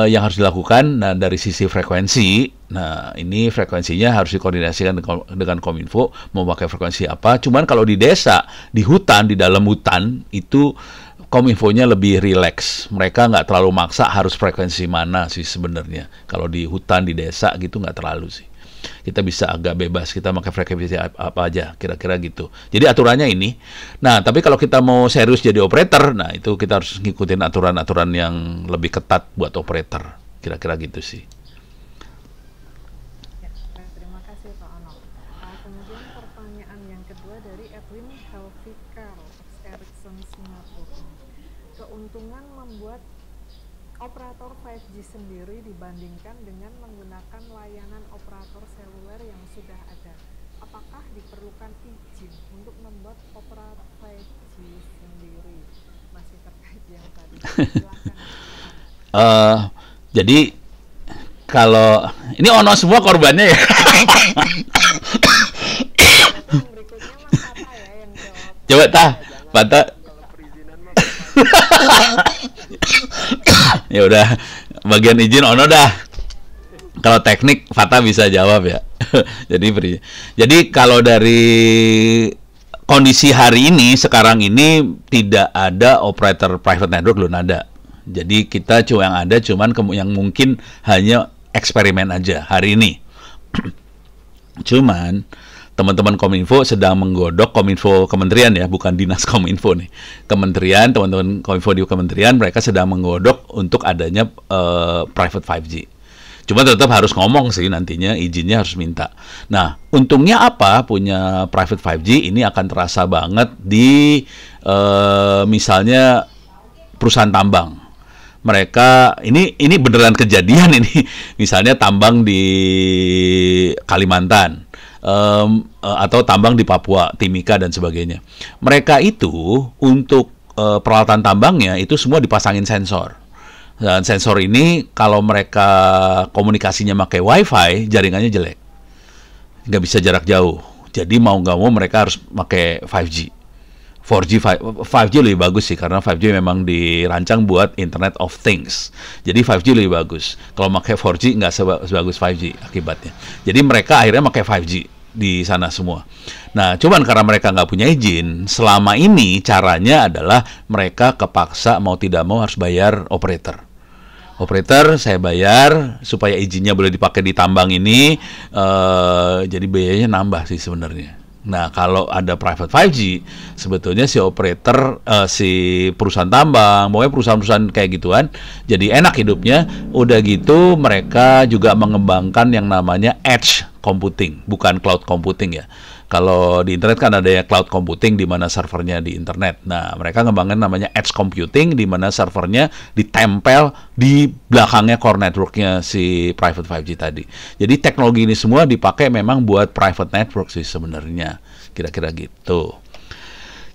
yang harus dilakukan. Nah, dari sisi frekuensi, nah ini frekuensinya harus dikoordinasikan dengan Kominfo mau pakai frekuensi apa. Cuman kalau di desa, di hutan, di dalam hutan itu Kominfonya lebih rileks. Mereka nggak terlalu maksa harus frekuensi mana sih sebenarnya. Kalau di hutan, di desa gitu nggak terlalu sih. Kita bisa agak bebas, kita pakai frekuensi apa aja, kira-kira gitu. Jadi aturannya ini. Nah, tapi kalau kita mau serius jadi operator, nah itu kita harus ngikutin aturan-aturan yang lebih ketat buat operator. Kira-kira gitu sih. Ya, terima kasih Pak Ono. Kemudian pertanyaan yang kedua dari Edwin Helvikar, Ericsson Singapura. Keuntungan membuat operator 5G sendiri dibandingkan dengan menggunakan layanan operator seluler yang sudah ada. Apakah diperlukan izin untuk membuat operator 5G sendiri? Masih terkait yang tadi. Silakan. Jadi kalau ini Ono semua korbannya ya. Berikutnya Mas Tata ya yang jawab. Coba Tah, Pata. Kalau perizinan mah Ya udah, bagian izin Ono dah. Kalau teknik Fata bisa jawab ya. Jadi kalau dari kondisi hari ini sekarang ini tidak ada operator private network, belum ada. Jadi kita yang ada cuman yang mungkin hanya eksperimen aja hari ini. Cuman teman-teman Kominfo sedang menggodok, Kominfo kementerian ya, bukan dinas Kominfo nih. Kementerian, teman-teman Kominfo di kementerian mereka sedang menggodok untuk adanya private 5G. Cuma tetap harus ngomong sih nantinya, izinnya harus minta. Nah, untungnya apa punya private 5G ini akan terasa banget di misalnya perusahaan tambang. Mereka ini beneran kejadian ini. Misalnya tambang di Kalimantan. Atau tambang di Papua, Timika dan sebagainya. Mereka itu untuk peralatan tambangnya itu semua dipasangin sensor. Dan sensor ini kalau mereka komunikasinya pakai WiFi, jaringannya jelek, nggak bisa jarak jauh. Jadi mau nggak mau mereka harus pakai 5G. 4G, 5G lebih bagus sih karena 5G memang dirancang buat Internet of Things. Jadi 5G lebih bagus. Kalau pakai 4G nggak sebagus 5G akibatnya. Jadi mereka akhirnya pakai 5G di sana semua. Nah, cuman karena mereka nggak punya izin, selama ini caranya adalah mereka kepaksa mau tidak mau harus bayar operator. Operator saya bayar supaya izinnya boleh dipakai di tambang ini, jadi biayanya nambah sih sebenarnya. Nah, kalau ada private 5G, sebetulnya si operator, si perusahaan tambang, pokoknya perusahaan-perusahaan kayak gituan, jadi enak hidupnya. Udah gitu, mereka juga mengembangkan yang namanya edge computing, bukan cloud computing ya. Kalau di internet kan ada ya cloud computing di mana servernya di internet. Nah, mereka ngembangkan namanya edge computing di mana servernya ditempel di belakangnya core networknya si private 5G tadi. Jadi teknologi ini semua dipakai memang buat private network sih sebenarnya. Kira-kira gitu.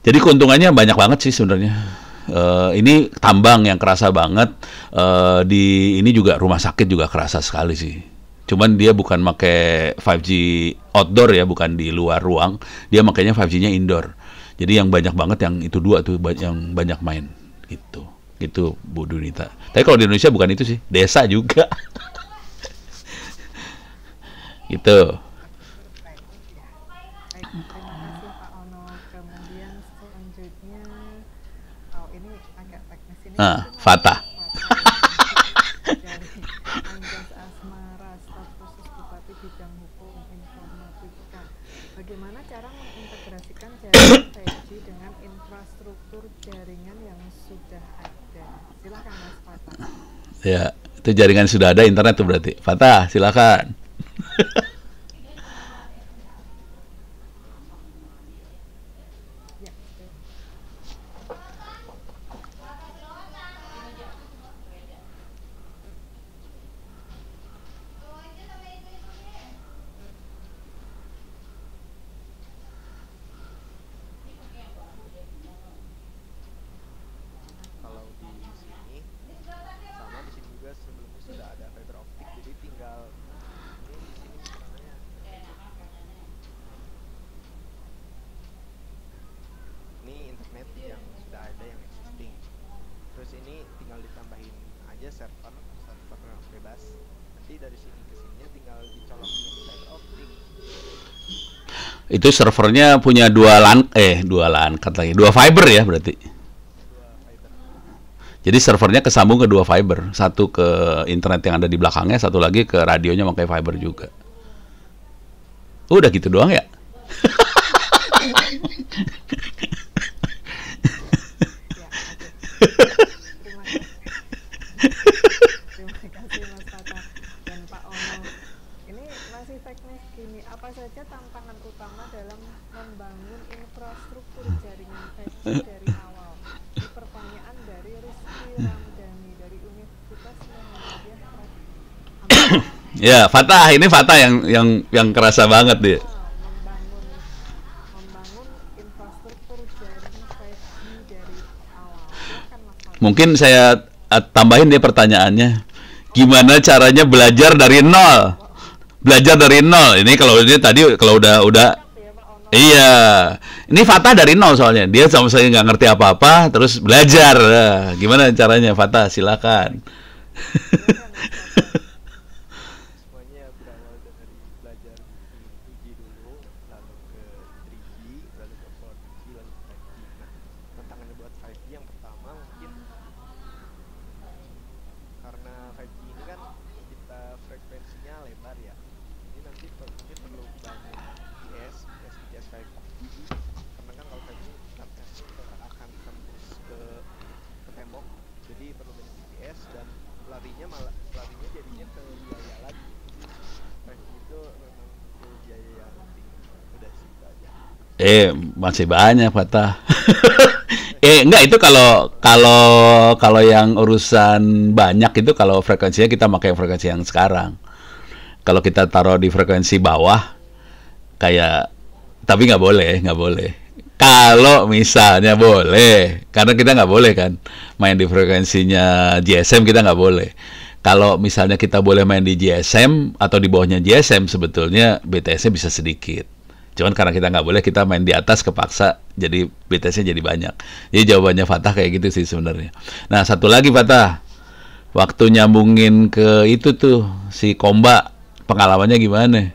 Jadi keuntungannya banyak banget sih sebenarnya. Ini tambang yang kerasa banget. Ini juga rumah sakit juga kerasa sekali sih. Cuman dia bukan pakai 5G outdoor ya, bukan di luar ruang. Dia makanya 5G-nya indoor. Jadi yang banyak banget yang itu dua tuh yang banyak main gitu. Gitu Bu Dunita. Tapi kalau di Indonesia bukan itu sih, desa juga. Gitu. Baik, terima kasih Pak Ono. Kemudian selanjutnya, ini agak teknis ini. Fata. Dari Anjas Asmara, staf khusus Bupati Bidang Hukum Informatika. Bagaimana cara mengintegrasikan jaringan 5G dengan infrastruktur jaringan yang sudah ada? Silakan Mas Fata. Ya, itu jaringan sudah ada internet tuh berarti. Fata, silakan. Kalau di sini sama, di sini juga sebelumnya sudah ada fiber optik, jadi tinggal ini di sini misalnya ini internet yang sudah ada yang existing. Terus ini tinggal ditambahin aja server bebas. Nanti dari sini ke sininya tinggal dicolokin fiber optik. Itu servernya punya dua LAN katanya. Dua fiber ya berarti. Dua fiber. Jadi servernya kesambung ke dua fiber, satu ke internet yang ada di belakangnya, satu lagi ke radionya pakai fiber juga. Udah gitu doang ya? Terima kasih Mas Fata dan Pak Ono. Ini masih teknis gini, apa saja tantangan utama dalam membangun infrastruktur jaringan 5G dari awal? Ini pertanyaan dari Rizky Ramdhani dari Universitas Muhammadiyah. Ya, Fatah, ini Fatah yang kerasa banget dia. Membangun infrastruktur jaringan 5G dari awal. Silakan Mas Fata. Mungkin saya tambahin dia pertanyaannya. Gimana caranya belajar dari nol? Belajar dari nol. Ini kalau dia tadi kalau udah iya. Ini Fatah dari nol soalnya. Dia sama saya nggak ngerti apa-apa terus belajar. Gimana caranya Fatah? Silakan. Silakan Masih banyak Fatah. Enggak, itu kalau kalau kalau yang urusan banyak itu, kalau frekuensinya kita pakai frekuensi yang sekarang. Kalau kita taruh di frekuensi bawah, kayak, tapi nggak boleh. Kalau misalnya boleh, karena kita nggak boleh kan main di frekuensinya GSM, kita nggak boleh. Kalau misalnya kita boleh main di GSM atau di bawahnya GSM, sebetulnya BTS-nya bisa sedikit. Cuman karena kita nggak boleh, kita main di atas kepaksa, jadi BTS-nya jadi banyak. Jadi jawabannya Fatah kayak gitu sih sebenarnya. Nah, satu lagi Fatah, waktu nyambungin ke itu tuh, si Komba, pengalamannya gimana?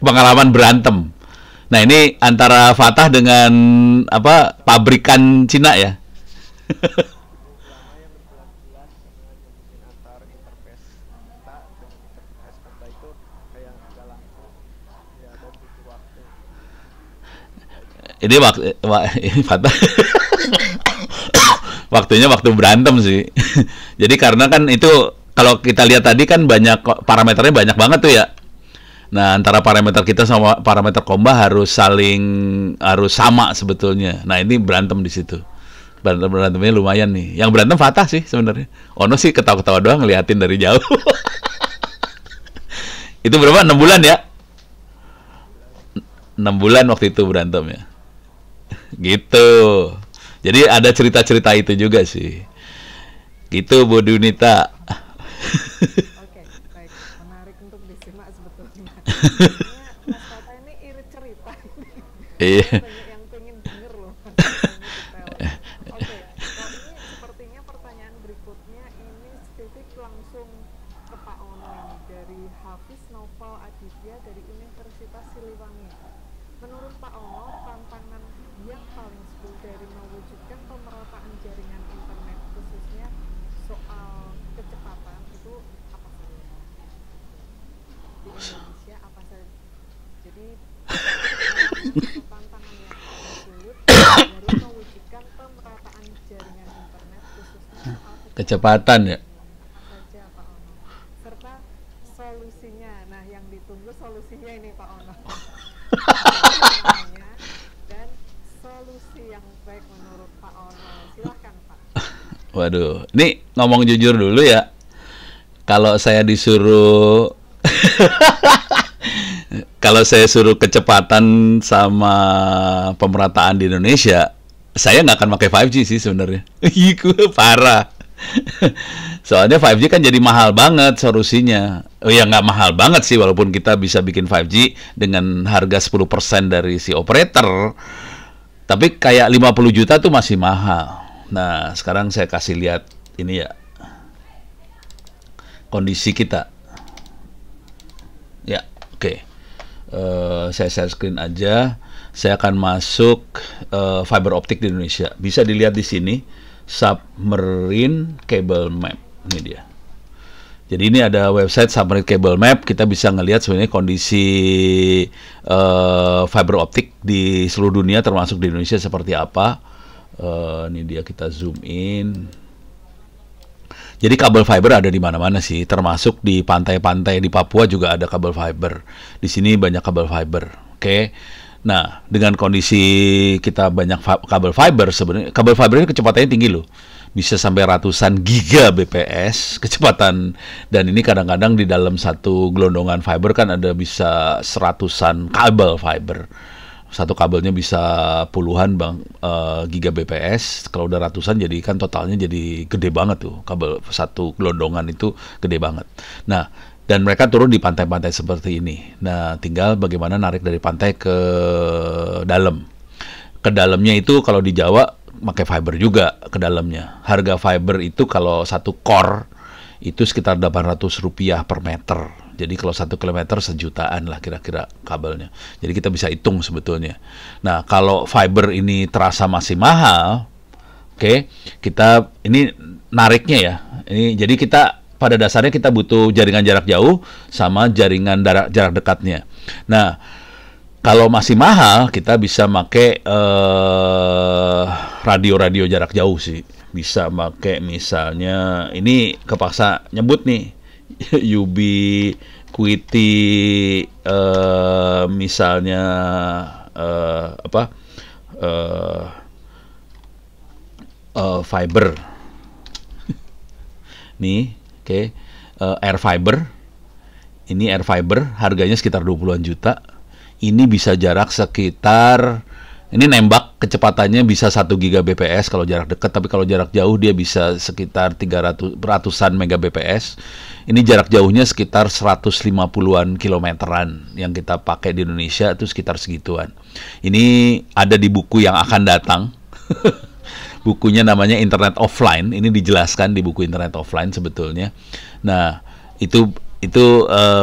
Pengalaman berantem. Nah, ini antara Fatah dengan apa, pabrikan Cina ya? Lama yang berbulan-bulan karena nyambungin antar interface kita dengan interface Komba itu kayak nggak langsung ya, dan butuh waktu. Ini ini Fatah waktunya waktu berantem sih. Jadi karena kan itu, kalau kita lihat tadi kan banyak parameternya, banyak banget tuh ya. Nah, antara parameter kita sama parameter Komba harus sama sebetulnya. Nah, ini berantem di situ. Berantemnya lumayan nih. Yang berantem Fatah sih sebenarnya. Ono sih ketawa-ketawa doang ngeliatin dari jauh. Itu berapa? 6 bulan ya? 6 bulan waktu itu berantem ya. Gitu. Jadi ada cerita-cerita itu juga sih. Gitu Bu Dunita. Oke, baik. Menarik untuk disimak sebetulnya. Sebenarnya Mas Tata ini irit cerita. Iya. Banyak yang pengen denger loh. Mas Tata ini detail. Oke, nah ini sepertinya pertanyaan berikutnya ini spesifik langsung ke Pak Ono ini, dari Hafiz Novel Aditya dari Universitas Siliwangi. Menurut Pak Ono, tantangan yang paling sulit dari mewujudkan pemerataan jaringan internet khususnya soal kecepatan itu apa saja? Di Indonesia apa saja? Jadi tantangan yang paling sulit dari mewujudkan pemerataan jaringan internet khususnya soal Kecepatan ya. apa saja Pak Ono? Serta solusinya. Nah, yang ditunggu solusinya ini Pak Ono. Tantangannya dan solusi yang baik menurut Pak Ono. Silahkan Pak. Waduh, ini ngomong jujur dulu ya. Kalau saya disuruh kalau saya suruh kecepatan sama pemerataan di Indonesia, saya nggak akan pakai 5G sih sebenarnya. Iku parah. Soalnya 5G kan jadi mahal banget solusinya. Oh ya, nggak mahal banget sih, walaupun kita bisa bikin 5G dengan harga 10% dari si operator. Tapi kayak 50 juta tuh masih mahal. Nah, sekarang saya kasih lihat ini ya, kondisi kita. Ya, oke. Saya share screen aja. Saya akan masuk fiber optik di Indonesia. Bisa dilihat di sini, Submarine Cable Map. Ini dia. Jadi ini ada website Submarine Cable Map. Kita bisa ngelihat sebenarnya kondisi fiber optik di seluruh dunia, termasuk di Indonesia seperti apa. Ini dia, kita zoom in. Jadi kabel fiber ada di mana-mana sih, termasuk di pantai-pantai di Papua juga ada kabel fiber. Di sini banyak kabel fiber. Oke. Nah, dengan kondisi kita banyak kabel fiber, sebenarnya kabel fiber ini kecepatannya tinggi loh. Bisa sampai ratusan gigabps kecepatan, dan ini kadang-kadang di dalam satu gelondongan fiber kan ada bisa seratusan kabel fiber. Satu kabelnya bisa puluhan gigabps. Kalau udah ratusan jadi kan totalnya jadi gede banget tuh. Kabel satu gelondongan itu gede banget. Nah, dan mereka turun di pantai-pantai seperti ini. Nah, tinggal bagaimana narik dari pantai ke dalam. Ke dalamnya itu kalau di Jawa pakai fiber juga ke dalamnya. Harga fiber itu kalau satu core itu sekitar Rp800 per meter. Jadi kalau 1 kilometer sejutaan lah kira-kira kabelnya. Jadi kita bisa hitung sebetulnya. Nah, kalau fiber ini terasa masih mahal, oke, kita ini nariknya ya. Ini jadi kita pada dasarnya kita butuh jaringan jarak jauh sama jaringan jarak dekatnya. Nah, kalau masih mahal, kita bisa pakai radio-radio jarak jauh sih. Bisa pakai misalnya, ini kepaksa nyebut nih, Ubiquiti, misalnya eh, fiber nih, oke. Air fiber, ini air fiber harganya sekitar 20-an juta. Ini bisa jarak sekitar, ini nembak kecepatannya bisa 1 Gbps kalau jarak dekat, tapi kalau jarak jauh dia bisa sekitar 300-an Mbps. Ini jarak jauhnya sekitar 150-an kilometeran, yang kita pakai di Indonesia itu sekitar segituan. Ini ada di buku yang akan datang. Bukunya namanya Internet Offline. Ini dijelaskan di buku Internet Offline sebetulnya. Nah, itu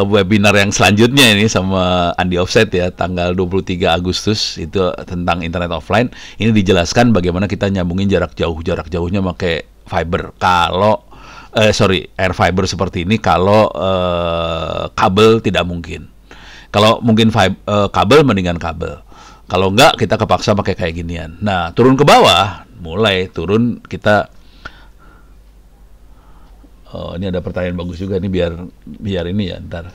webinar yang selanjutnya ini sama Andi Offset ya, tanggal 23 Agustus itu tentang Internet Offline. Ini dijelaskan bagaimana kita nyambungin jarak jauhnya pakai fiber. Kalau air fiber seperti ini, kalau kabel tidak mungkin. Kalau mungkin kabel, mendingan kabel. Kalau enggak, kita kepaksa pakai kayak ginian. Nah, turun ke bawah, mulai turun kita. Oh, ini ada pertanyaan bagus juga nih, biar ini ya ntar.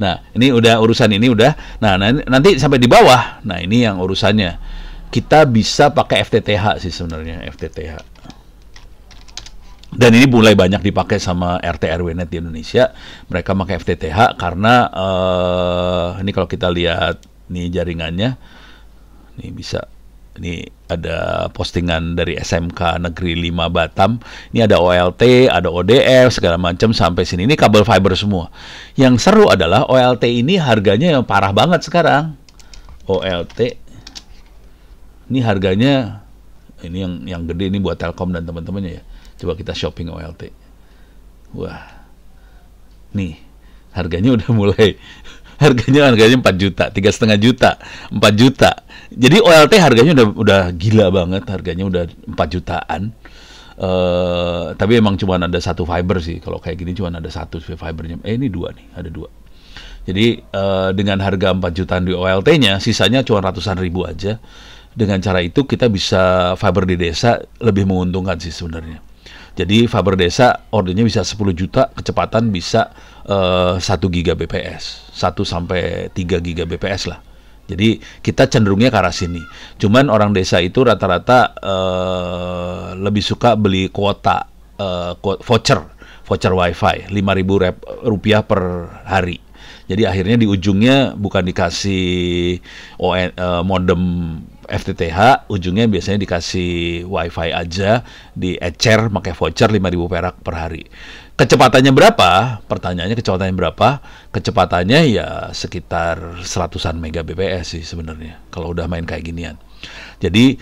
Nah, ini udah urusan ini udah. Nah, nanti sampai di bawah. Nah, ini yang urusannya. Kita bisa pakai FTTH sih sebenarnya, FTTH. Dan ini mulai banyak dipakai sama RT RW net di Indonesia. Mereka pakai FTTH karena ini kalau kita lihat nih jaringannya, nih bisa. Ini ada postingan dari SMK Negeri 5 Batam. Ini ada OLT, ada ODF, segala macam sampai sini. Ini kabel fiber semua. Yang seru adalah OLT ini harganya yang parah banget sekarang. OLT ini harganya, ini yang gede ini buat Telkom dan teman-temannya ya. Coba kita shopping OLT. Wah. Nih, harganya udah mulai harganya 4 juta, 3,5 juta, 4 juta. Jadi OLT harganya udah gila banget, harganya udah 4 jutaan. Tapi emang cuma ada satu fiber sih. Kalau kayak gini cuma ada satu fibernya. Ini dua nih, ada dua. Jadi dengan harga 4 jutaan di OLT-nya, sisanya cuma ratusan ribu aja. Dengan cara itu kita bisa fiber di desa lebih menguntungkan sih sebenarnya. Jadi fiber desa ordernya bisa 10 juta, kecepatan bisa 1 Gbps, 1 sampai 3 Gbps lah. Jadi kita cenderungnya ke arah sini. Cuman orang desa itu rata-rata lebih suka beli kuota voucher wifi 5.000 rupiah per hari. Jadi akhirnya di ujungnya bukan dikasih modem FTTH, ujungnya biasanya dikasih wifi aja, di-ecer pakai voucher 5.000 perak per hari. Kecepatannya berapa? Pertanyaannya kecepatannya berapa? Kecepatannya ya sekitar 100-an Mbps sih sebenarnya kalau udah main kayak ginian. Jadi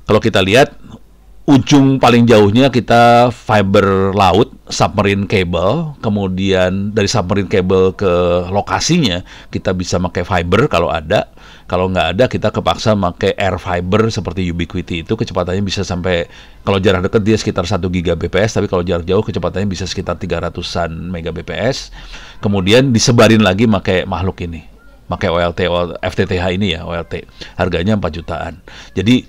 kalau kita lihat ujung paling jauhnya kita fiber laut, submarine cable, kemudian dari submarine cable ke lokasinya kita bisa pakai fiber kalau ada. Kalau nggak ada, kita kepaksa pakai air fiber seperti Ubiquiti itu, kecepatannya bisa sampai, kalau jarak dekat dia sekitar 1 Gbps, tapi kalau jarak jauh kecepatannya bisa sekitar 300-an Mbps. Kemudian disebarin lagi pakai makhluk ini, pakai FTTH ini ya, OLT. Harganya 4 jutaan. Jadi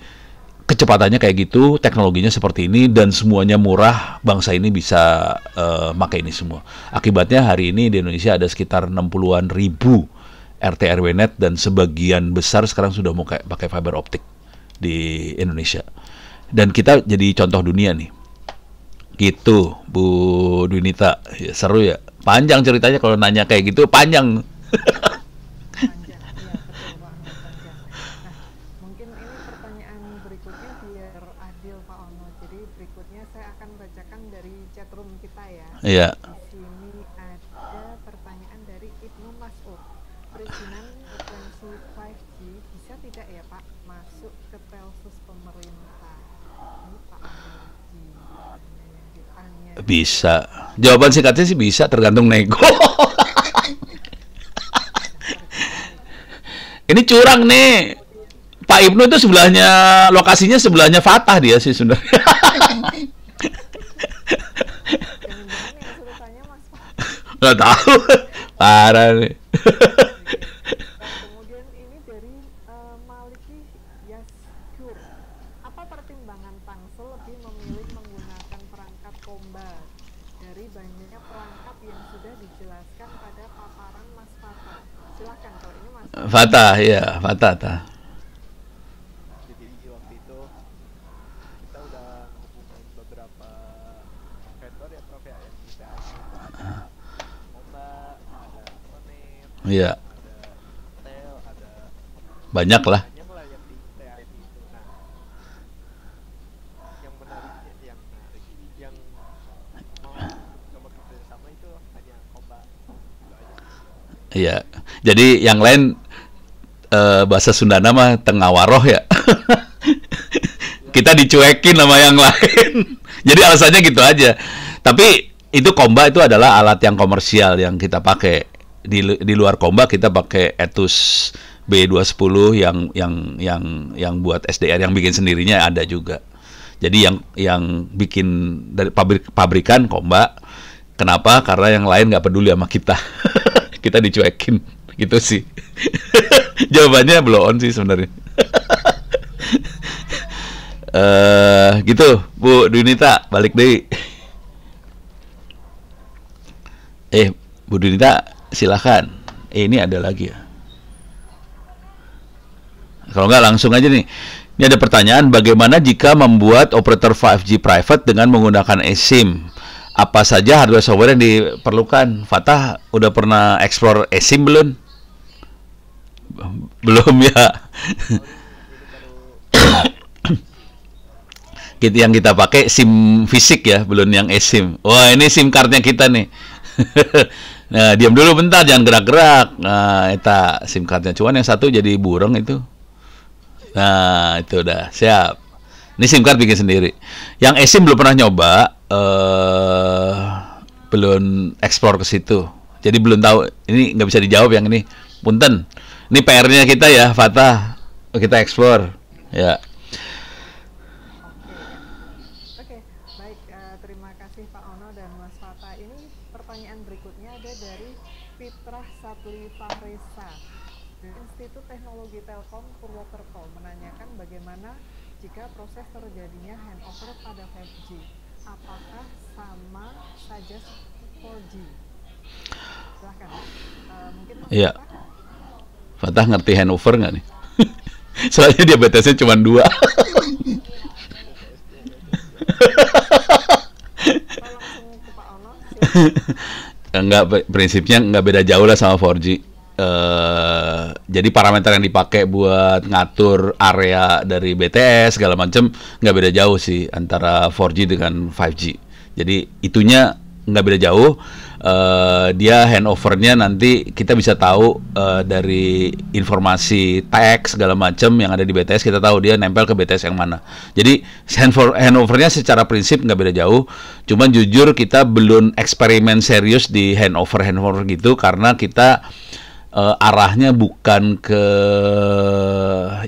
kecepatannya kayak gitu, teknologinya seperti ini, dan semuanya murah. Bangsa ini bisa pakai ini semua. Akibatnya hari ini di Indonesia ada sekitar 60-an ribu RT RW net, dan sebagian besar sekarang sudah mau pakai fiber optik di Indonesia. Dan kita jadi contoh dunia nih. Gitu, Bu Dwinita. Ya, seru ya. Panjang ceritanya kalau nanya kayak gitu, panjang. Panjang, iya betul banget panjang. Nah, mungkin ini pertanyaan berikutnya biar adil Pak Ono. Jadi berikutnya saya akan bacakan dari chatroom kita ya. Iya. Di sini ada pertanyaan dari Ibnu Mas'ud. Perizinan frekuensi 5G bisa tidak ya Pak masuk ke Telsus pemerintah? Ini Pak Anoji yang ditanya. Bisa. Jawaban singkatnya sih bisa, tergantung nego. Ini curang nih. Pak Ibnu itu sebelahnya, lokasinya sebelahnya Fatah dia sih sebenarnya. Jangan-jangan yang sudah tanya Mas Pak. Nggak tahu. Parah nih. Kemudian ini dari Maliki Yaskur. Apa pertimbangan Tangsel lebih memilih menggunakan perangkat Komba dari banyaknya perangkat yang sudah dijelaskan pada paparan Mas Fatah? Silakan kalau ini Mas. Fatah, ya, Fatah. beberapa vendor ya Prof ya yang bisa itu ada Komba, ada Onet, Iya, ada Tel, ada banyak lah. banyak lah yang di TAI itu. Nah, yang menarik yang mau coba kerja sama itu hanya Komba itu aja sih. Iya. Jadi yang lain bahasa Sundana mah tengawaroh ya. Kita dicuekin sama yang lain. Jadi alasannya gitu aja. Tapi itu Komba itu adalah alat yang komersial yang kita pakai. Di luar Komba kita pakai Etus B210 yang buat SDR, yang bikin sendirinya ada juga. Jadi yang bikin dari pabrikan Komba. Kenapa? Karena yang lain nggak peduli sama kita. Kita dicuekin gitu sih. Jawabannya blow on sih sebenarnya. Gitu Bu Dunita, balik deh. Bu Dunita silakan. Ini ada lagi ya. Kalau nggak langsung aja nih. Ini ada pertanyaan, bagaimana jika membuat operator 5G private dengan menggunakan eSIM? Apa saja hardware software yang diperlukan? Fatah udah pernah explore eSIM belum? Belum ya. Yang kita pakai SIM fisik ya, belum yang eSIM. Wah, ini SIM cardnya kita nih. Nah, diam dulu bentar, jangan gerak-gerak. Nah, eta SIM cardnya. Cuman yang satu jadi burung itu. Nah, itu udah siap. Ini SIM card bikin sendiri. Yang eSIM belum pernah nyoba, belum explore ke situ. Jadi belum tahu. Ini nggak bisa dijawab yang ini. Punten. Ini PR-nya kita ya, Fatah. Kita explore. Ya. Oke, baik. Terima kasih Pak Ono dan Mas Fata. Ini pertanyaan berikutnya ada dari Fitrah Satli Fahresa dari Institut Teknologi Telkom Purwokerto, menanyakan bagaimana jika proses terjadinya handover pada 5G. Apakah sama saja 4G? Silahkan. Mungkin Mas Iya. Fata? Fatah ngerti handover nggak nih? Soalnya diabetesnya cuma 2. Kita langsung ke Pak Ono. Enggak, prinsipnya nggak beda jauh lah sama 4G. Jadi parameter yang dipakai buat ngatur area dari BTS segala macam nggak beda jauh sih antara 4G dengan 5G. Jadi itunya nggak beda jauh. Dia handovernya nanti kita bisa tahu dari informasi tag segala macam yang ada di BTS, kita tahu dia nempel ke BTS yang mana. Jadi handovernya secara prinsip nggak beda jauh. Cuman jujur kita belum eksperimen serius di handover gitu karena kita arahnya bukan ke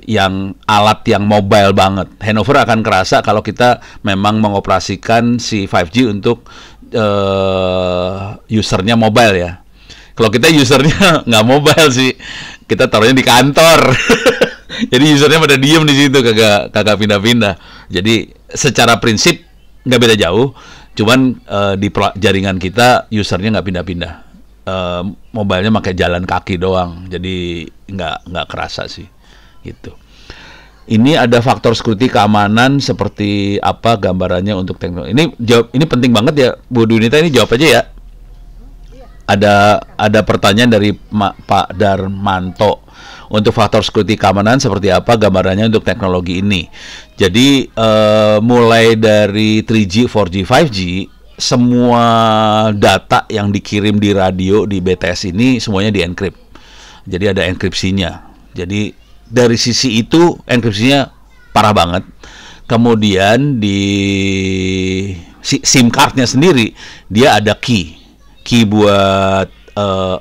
yang alat yang mobile banget. Handover akan kerasa kalau kita memang mengoperasikan si 5G untuk usernya mobile ya. Kalau kita usernya nggak mobile sih, kita taruhnya di kantor. Jadi usernya pada diem di situ, kagak pindah-pindah. Jadi secara prinsip nggak beda jauh, cuman di jaringan kita usernya nggak pindah-pindah. Mobilenya pakai jalan kaki doang, jadi nggak kerasa sih, gitu. Ini ada faktor security keamanan seperti apa gambarannya untuk teknologi. Ini penting banget ya, Bu Dunita, ini jawab aja ya. Ada pertanyaan dari Pak Darmanto. Untuk faktor security keamanan seperti apa gambarannya untuk teknologi ini. Jadi mulai dari 3G, 4G, 5G, semua data yang dikirim di radio di BTS ini semuanya di-encrypt. Jadi ada enkripsinya. Jadi dari sisi itu enkripsinya parah banget. Kemudian di SIM cardnya sendiri dia ada key buat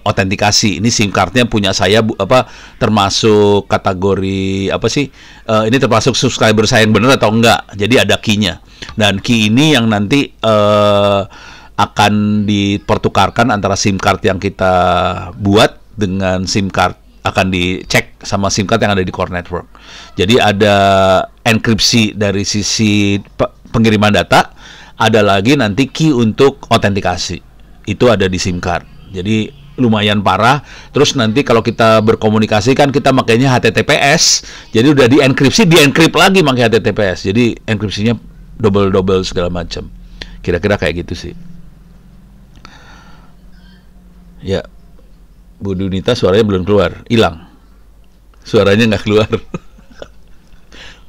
autentikasi. Ini SIM cardnya punya saya termasuk kategori apa sih? Ini termasuk subscriber saya yang benar atau enggak? Jadi ada key-nya. Dan key ini yang nanti akan dipertukarkan antara SIM card yang kita buat dengan SIM card, akan dicek sama SIM card yang ada di core network. Jadi ada enkripsi dari sisi pengiriman data, ada lagi nanti key untuk autentikasi. Itu ada di SIM card. Jadi lumayan parah. Terus nanti kalau kita berkomunikasi kan kita makainya HTTPS. Jadi udah di-encrypt lagi pakai HTTPS. Jadi enkripsinya double segala macam. Kira-kira kayak gitu sih. Ya, Bu Dunita suaranya belum keluar, hilang. Suaranya nggak keluar.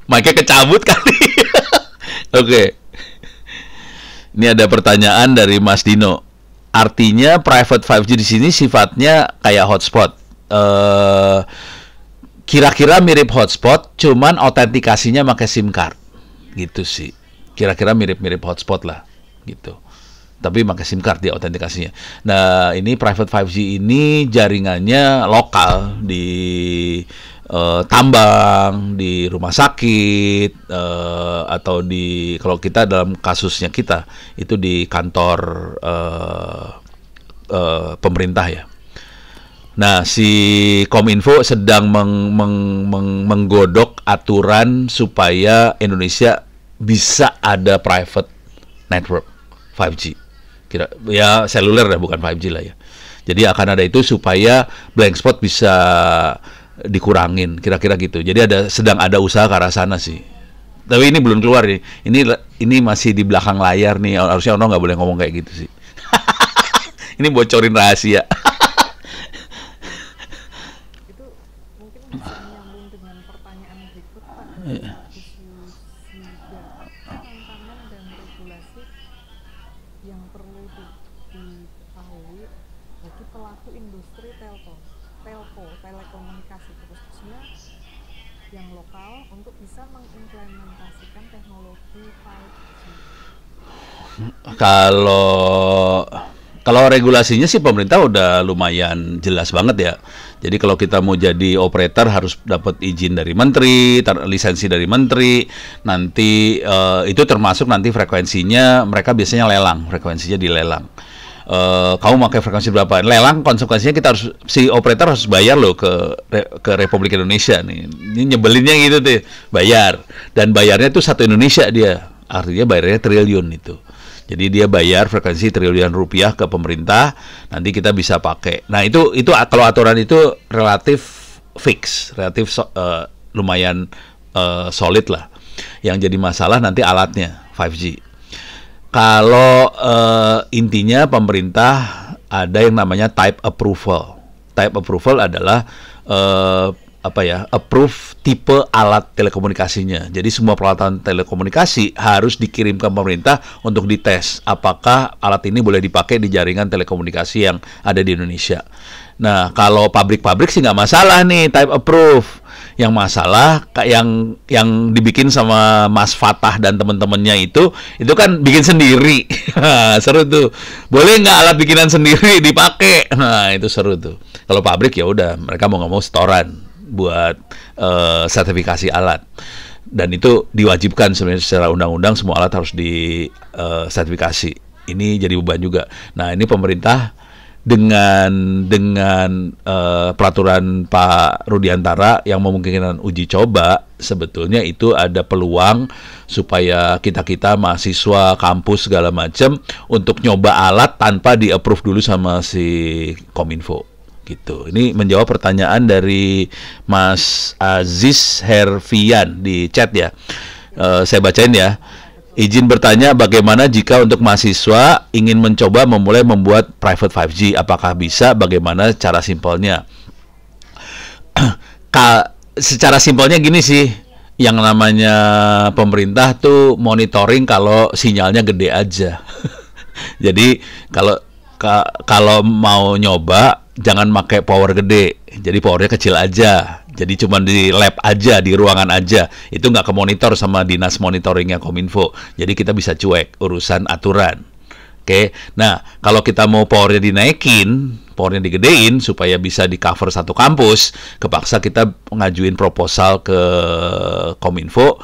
Mic-nya kecabut kali. Oke. Ini ada pertanyaan dari Mas Dino. Artinya private 5G di sini sifatnya kayak hotspot. Kira-kira mirip hotspot, cuman autentikasinya pakai SIM card. Gitu sih. Kira-kira mirip-mirip hotspot lah, gitu. Tapi pakai SIM card dia autentikasinya. Nah, ini private 5G ini jaringannya lokal di tambang, di rumah sakit, atau di, kalau kita dalam kasusnya kita itu di kantor pemerintah ya. Nah, si Kominfo sedang menggodok aturan supaya Indonesia bisa ada private network 5G. Kira ya seluler ya, bukan 5G lah ya. Jadi akan ada itu supaya blank spot bisa dikurangin, kira-kira gitu. Jadi sedang ada usaha ke arah sana sih. Tapi ini belum keluar nih. Ini masih di belakang layar nih. Harusnya orang nggak boleh ngomong kayak gitu sih. Ini bocorin rahasia. Itu mungkin bisa menyambung dengan pertanyaan berikut, Pak, dari isu SIDA. Tantangan dan regulasi yang perlu diketahui bagi pelaku industri telekomunikasi, khususnya yang lokal, untuk bisa mengimplementasikan teknologi 5G. Kalau regulasinya sih pemerintah udah lumayan jelas banget ya. Jadi kalau kita mau jadi operator harus dapat izin dari menteri, lisensi dari menteri. Nanti itu termasuk nanti frekuensinya, mereka biasanya lelang, frekuensinya dilelang. Kamu pakai frekuensi berapa? Lelang, konsekuensinya kita harus, si operator harus bayar loh ke Republik Indonesia nih. Ini nyebelinnya gitu tuh, bayar. Dan bayarnya tuh satu Indonesia dia. Artinya bayarnya triliun itu. Jadi dia bayar frekuensi triliunan rupiah ke pemerintah, nanti kita bisa pakai. Nah, itu kalau aturan itu relatif fix, relatif lumayan solid lah. Yang jadi masalah nanti alatnya 5G. Kalau intinya pemerintah ada yang namanya type approval. Type approval adalah approve tipe alat telekomunikasinya. Jadi semua peralatan telekomunikasi harus dikirim ke pemerintah untuk dites apakah alat ini boleh dipakai di jaringan telekomunikasi yang ada di Indonesia. Nah, kalau pabrik-pabrik sih nggak masalah nih type approve. Yang masalah yang dibikin sama Mas Fatah dan teman-temannya itu kan bikin sendiri. Seru tuh. Boleh nggak alat bikinan sendiri dipakai? Nah, itu seru tuh. Kalau pabrik ya udah, mereka mau nggak mau setoran buat sertifikasi alat. Dan itu diwajibkan sebenarnya secara undang-undang, semua alat harus di sertifikasi. Ini jadi beban juga. Nah, ini pemerintah dengan peraturan Pak Rudiantara yang memungkinkan uji coba, sebetulnya itu ada peluang supaya kita mahasiswa kampus segala macam untuk nyoba alat tanpa di-approve dulu sama si Kominfo gitu. Ini menjawab pertanyaan dari Mas Aziz Herfian di chat ya. Saya bacain ya. Izin bertanya, bagaimana jika untuk mahasiswa ingin mencoba membuat private 5G? Apakah bisa? Bagaimana cara simpelnya? Secara simpelnya gini sih, yang namanya pemerintah tuh monitoring kalau sinyalnya gede aja. Jadi kalau mau nyoba jangan pakai power gede, jadi powernya kecil aja. Jadi cuma di lab aja, di ruangan aja. Itu nggak kemonitor sama dinas monitoringnya Kominfo. Jadi kita bisa cuek urusan aturan. Oke. Nah, kalau kita mau powernya dinaikin, powernya digedein supaya bisa di cover satu kampus, kepaksa kita ngajuin proposal ke Kominfo,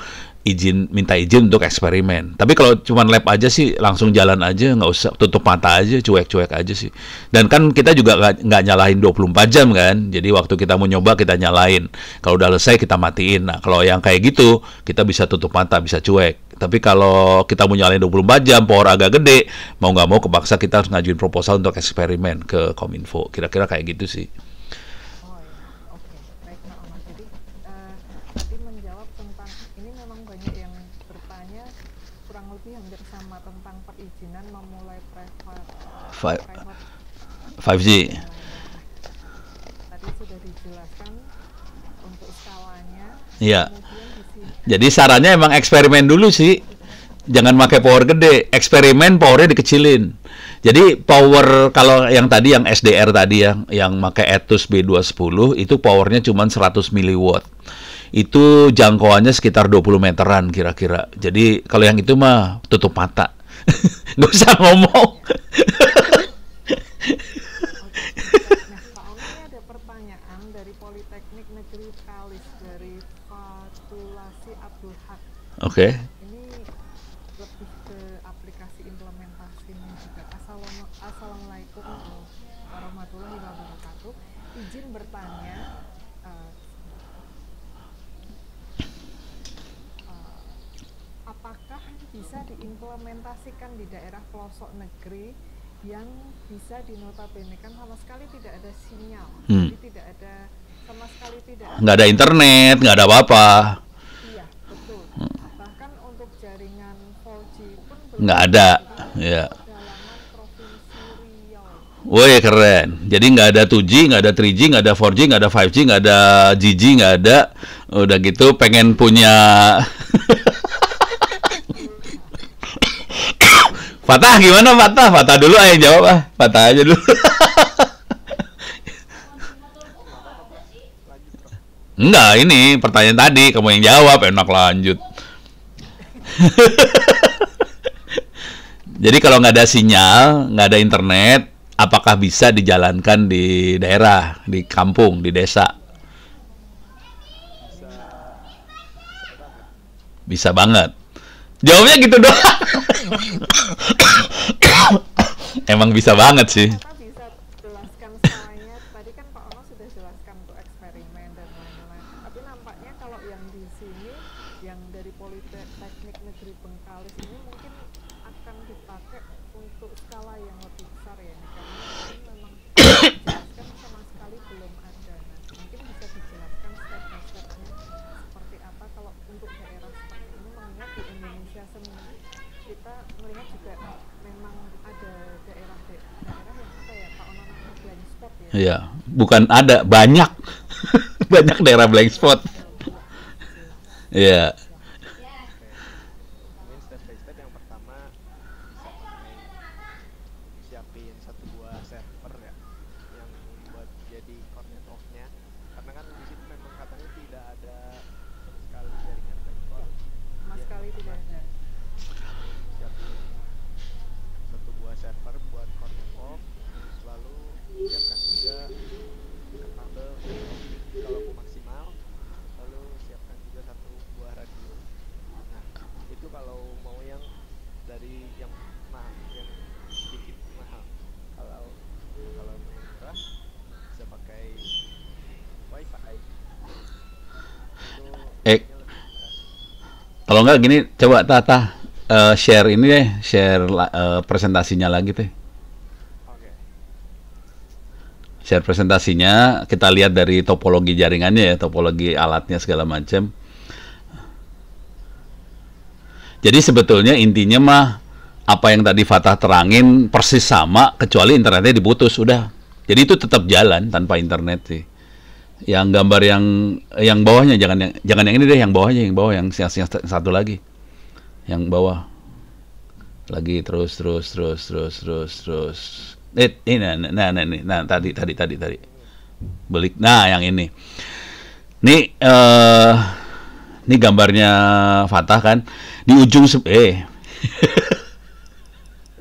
minta izin untuk eksperimen. Tapi kalau cuma lab aja sih langsung jalan aja, nggak usah tutup mata aja, cuek-cuek aja sih. Dan kan kita juga nggak nyalain 24 jam kan. Jadi waktu kita mau nyoba kita nyalain. Kalau udah selesai kita matiin. Nah, kalau yang kayak gitu kita bisa tutup mata, bisa cuek. Tapi kalau kita mau nyalain 24 jam, power agak gede, mau nggak mau kepaksa kita harus ngajuin proposal untuk eksperimen ke Kominfo. Kira-kira kayak gitu sih. Oh ya, oke, baik Pak Ahmad. Jadi tadi menjawab tentang ini, memang banyak yang bertanya kurang lebih hampir sama tentang perizinan memulai private 5G. Tadi sudah dijelaskan untuk skalanya. Iya. Kemudian di sini Jadi sarannya emang eksperimen dulu sih. Jangan pakai power gede, eksperimen powernya dikecilin. Jadi power kalau yang tadi yang SDR tadi yang pakai Atus B210 itu powernya cuma 100 miliwatt. Itu jangkauannya sekitar 20 meteran kira-kira. Jadi kalau yang itu mah tutup mata. Nggak usah ngomong. Nah, Pak Ono, ini ada pertanyaan dari Politeknik Negeri Kalis dari Fatulasi Abdul Haq. Oke. Ini lebih ke aplikasi implementasinya juga. Assalamualaikum warahmatullahi wabarakatuh. Izin bertanya, apakah bisa diimplementasikan di daerah pelosok negeri yang bisa dinotabenekan sama sekali tidak ada sinyal, jadi tidak ada sama sekali tidak Nggak ada internet, nggak ada apa-apa. iya betul, bahkan untuk jaringan 4G pun belum Nggak ada. Ya. pedalaman provinsi Riau. Woi keren. Jadi nggak ada 2G, nggak ada 3G, nggak ada 4G, nggak ada 5G, nggak ada GG, nggak ada. Udah gitu pengen punya. Fatah gimana Fatah? Fatah dulu ayo jawab ah. Fatah aja dulu. Enggak, ini pertanyaan tadi kamu yang jawab, enak lanjut. Jadi kalau nggak ada sinyal, nggak ada internet, apakah bisa dijalankan di daerah, di kampung, di desa? Bisa banget. Jawabnya gitu doang. Emang bisa banget sih. Bapak bisa jelaskan skalanya, tadi kan Pak Ono sudah jelaskan untuk eksperimen dan lain-lain, tapi nampaknya kalau yang di sini yang dari Politeknik Negeri Bengkalis ini mungkin akan dipakai untuk skala yang lebih besar ya, karena ini memang dijelaskan sama sekali belum ada. Nah, mungkin bisa dijelaskan step by stepnya seperti apa kalau untuk daerah seperti ini, mengingat di Indonesia sendiri kita melihat juga memang ada daerah yang apa ya Pak Ono namanya blank spot ya. Iya, bukan ada, banyak. Banyak daerah blank spot. Iya. Mungkin step by step yang pertama bisa pakai siapin satu buah server ya yang buat jadi core networknya, karena kan di situ memang katanya tidak ada sama sekali jaringan backbone. Sama sekali tidak ada. Siapin satu buah server buat core network, terus lalu siapkan juga kabel optik kalau mau maksimal, lalu siapkan juga satu buah radio. Nah itu kalau mau yang dari yang yang sedikit mahal. Kalau mau yang murah bisa pakai wifi. Itu Eh. lebih murah. Kalau nggak gini, coba Tata share ini deh, share presentasinya lagi teh. Oke. Share presentasinya, kita lihat dari topologi jaringannya ya, topologi alatnya segala macam. Jadi sebetulnya intinya mah apa yang tadi Fatah terangin persis sama, kecuali internetnya diputus udah. Jadi itu tetap jalan tanpa internet sih. Yang gambar yang bawahnya jangan yang ini deh, yang bawahnya, yang bawah yang satu lagi. Yang bawah. Lagi terus. Nah, tadi. Belik. Nah, yang ini. Ini gambarnya Fatah kan di ujung Yang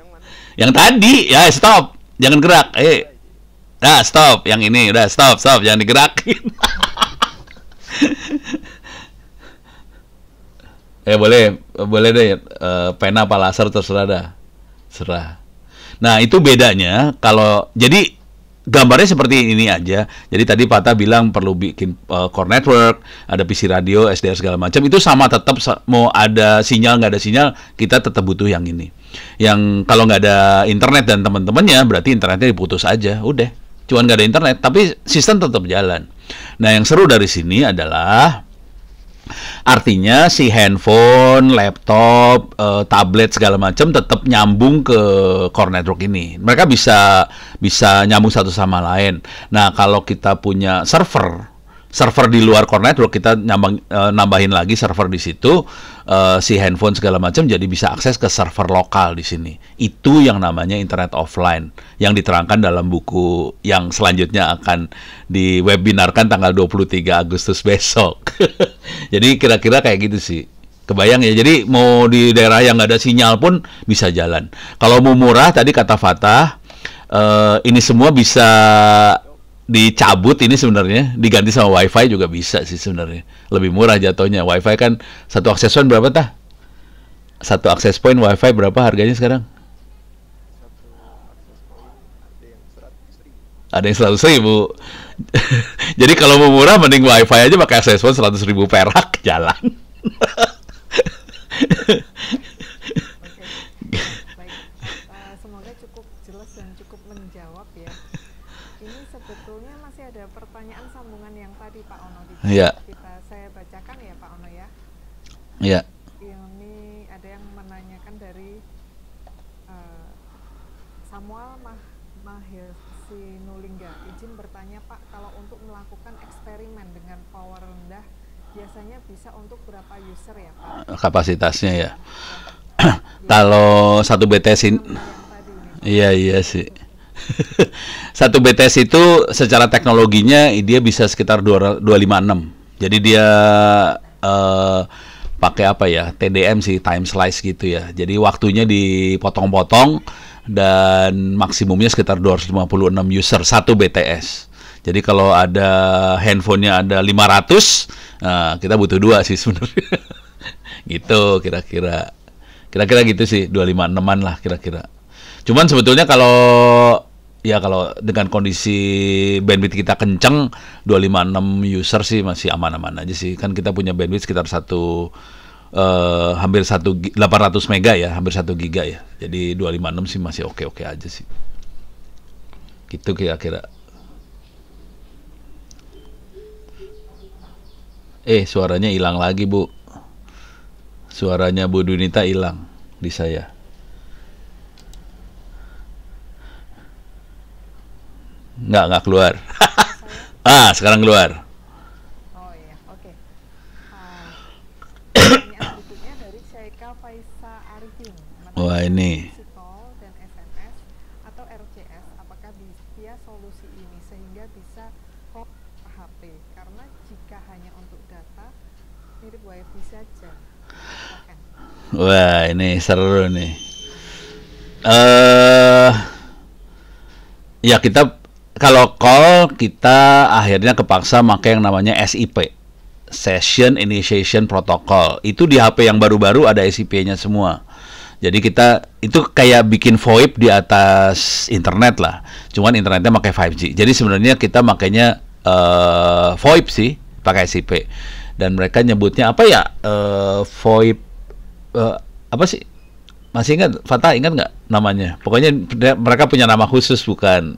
mana? yang tadi ya stop, jangan gerak. Nah, stop, yang ini udah stop, jangan digerakin. boleh deh, pena apa laser terserah dah. Serah. Nah, itu bedanya kalau jadi gambarnya seperti ini aja. Jadi tadi Patah bilang perlu bikin core network, ada PC radio, SDR segala macam. Itu sama tetap mau ada sinyal nggak ada sinyal, kita tetap butuh yang ini. Yang kalau nggak ada internet dan teman-temannya, berarti internetnya diputus aja. Udah, cuman nggak ada internet, tapi sistem tetap jalan. Nah, yang seru dari sini adalah Artinya si handphone, laptop, tablet segala macam tetap nyambung ke core network ini. Mereka bisa bisa nyambung satu sama lain. Nah, kalau kita punya server di luar core network, kita nambahin lagi server di situ, si handphone segala macam jadi bisa akses ke server lokal di sini. Itu yang namanya internet offline yang diterangkan dalam buku yang selanjutnya akan diwebinarkan tanggal 23 Agustus besok. Jadi kira-kira kayak gitu sih. Kebayang ya, jadi mau di daerah yang nggak ada sinyal pun bisa jalan. Kalau mau murah, tadi kata Fatah, ini semua bisa dicabut, ini sebenarnya diganti sama wifi juga bisa sih sebenarnya. Lebih murah jatuhnya. Wifi kan satu akses point berapa tah? Satu akses point wifi berapa harganya sekarang? Satu akses point ada yang 100.000. Ada yang 100.000. Jadi kalau mau murah mending wifi aja pakai akses point 100.000 perak jalan. Oke, baik. Semoga cukup jelas dan cukup menjawab ya. Ini sebetulnya masih ada pertanyaan sambungan yang tadi Pak Ono Iya, saya bacakan ya Pak Ono ya. iya. Ini ada yang menanyakan dari Samuel Mahir Sinulingga. Izin bertanya Pak, kalau untuk melakukan eksperimen dengan power rendah biasanya bisa untuk berapa user ya Pak? Kapasitasnya ya. Kalau satu BTS ini, Yang tadi ini. iya iya sih. Satu BTS itu secara teknologinya dia bisa sekitar 256. Jadi dia pakai apa ya? TDM sih, time slice gitu ya. Jadi waktunya dipotong-potong dan maksimumnya sekitar 256 user satu BTS. Jadi kalau ada handphonenya ada 500, nah kita butuh dua sih sebenarnya. Gitu kira-kira. Kira-kira gitu sih, 256-an lah kira-kira. Cuman sebetulnya kalau dengan kondisi bandwidth kita kenceng, 256 user sih masih aman-aman aja sih. Kan kita punya bandwidth sekitar hampir 800 mega ya, hampir 1 giga ya. Jadi 256 sih masih oke-oke aja sih. Gitu kira-kira. Suaranya hilang lagi, Bu. Suaranya Bu Dunita hilang di saya. Nggak keluar. Sekarang keluar. Oh iya, oke. Pertanyaan berikutnya dari Syaika Faisa Arifin. Wah, ini. Mengenai call dan SMS atau RCS, apakah via solusi ini sehingga bisa call ke HP? Karena jika hanya untuk data, mirip WiFi saja. Silakan. Wah, ini seru nih. Ya kita kalau call kita akhirnya kepaksa pakai yang namanya SIP, Session Initiation Protocol. Itu di HP yang baru-baru ada SIP-nya semua. Jadi kita itu kayak bikin VoIP di atas internet lah. Cuman internetnya pakai 5G. Jadi sebenarnya kita makainya VoIP sih, pakai SIP. Dan mereka nyebutnya apa ya? VoIP apa sih? Masih ingat? Fatah ingat nggak namanya? Pokoknya mereka punya nama khusus bukan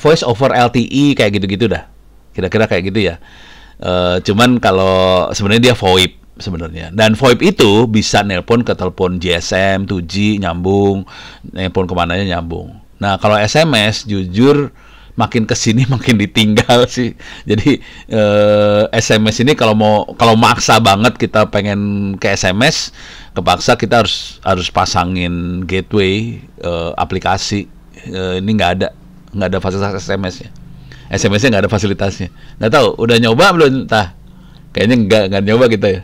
voice over LTE kayak gitu-gitu dah. Kira-kira kayak gitu ya. Cuman kalau sebenarnya dia VoIP sebenarnya. Dan VoIP itu bisa nelpon ke telepon GSM, 2G nyambung, nelpon kemananya nyambung. Nah, kalau SMS jujur makin kesini makin ditinggal sih. Jadi SMS ini kalau maksa banget kita pengen ke SMS, kepaksa kita harus pasangin gateway aplikasi. Ini nggak ada fasilitas SMS-nya. SMS-nya nggak ada fasilitasnya. Nggak tahu, udah nyoba belum? Kayaknya nggak nyoba kita ya.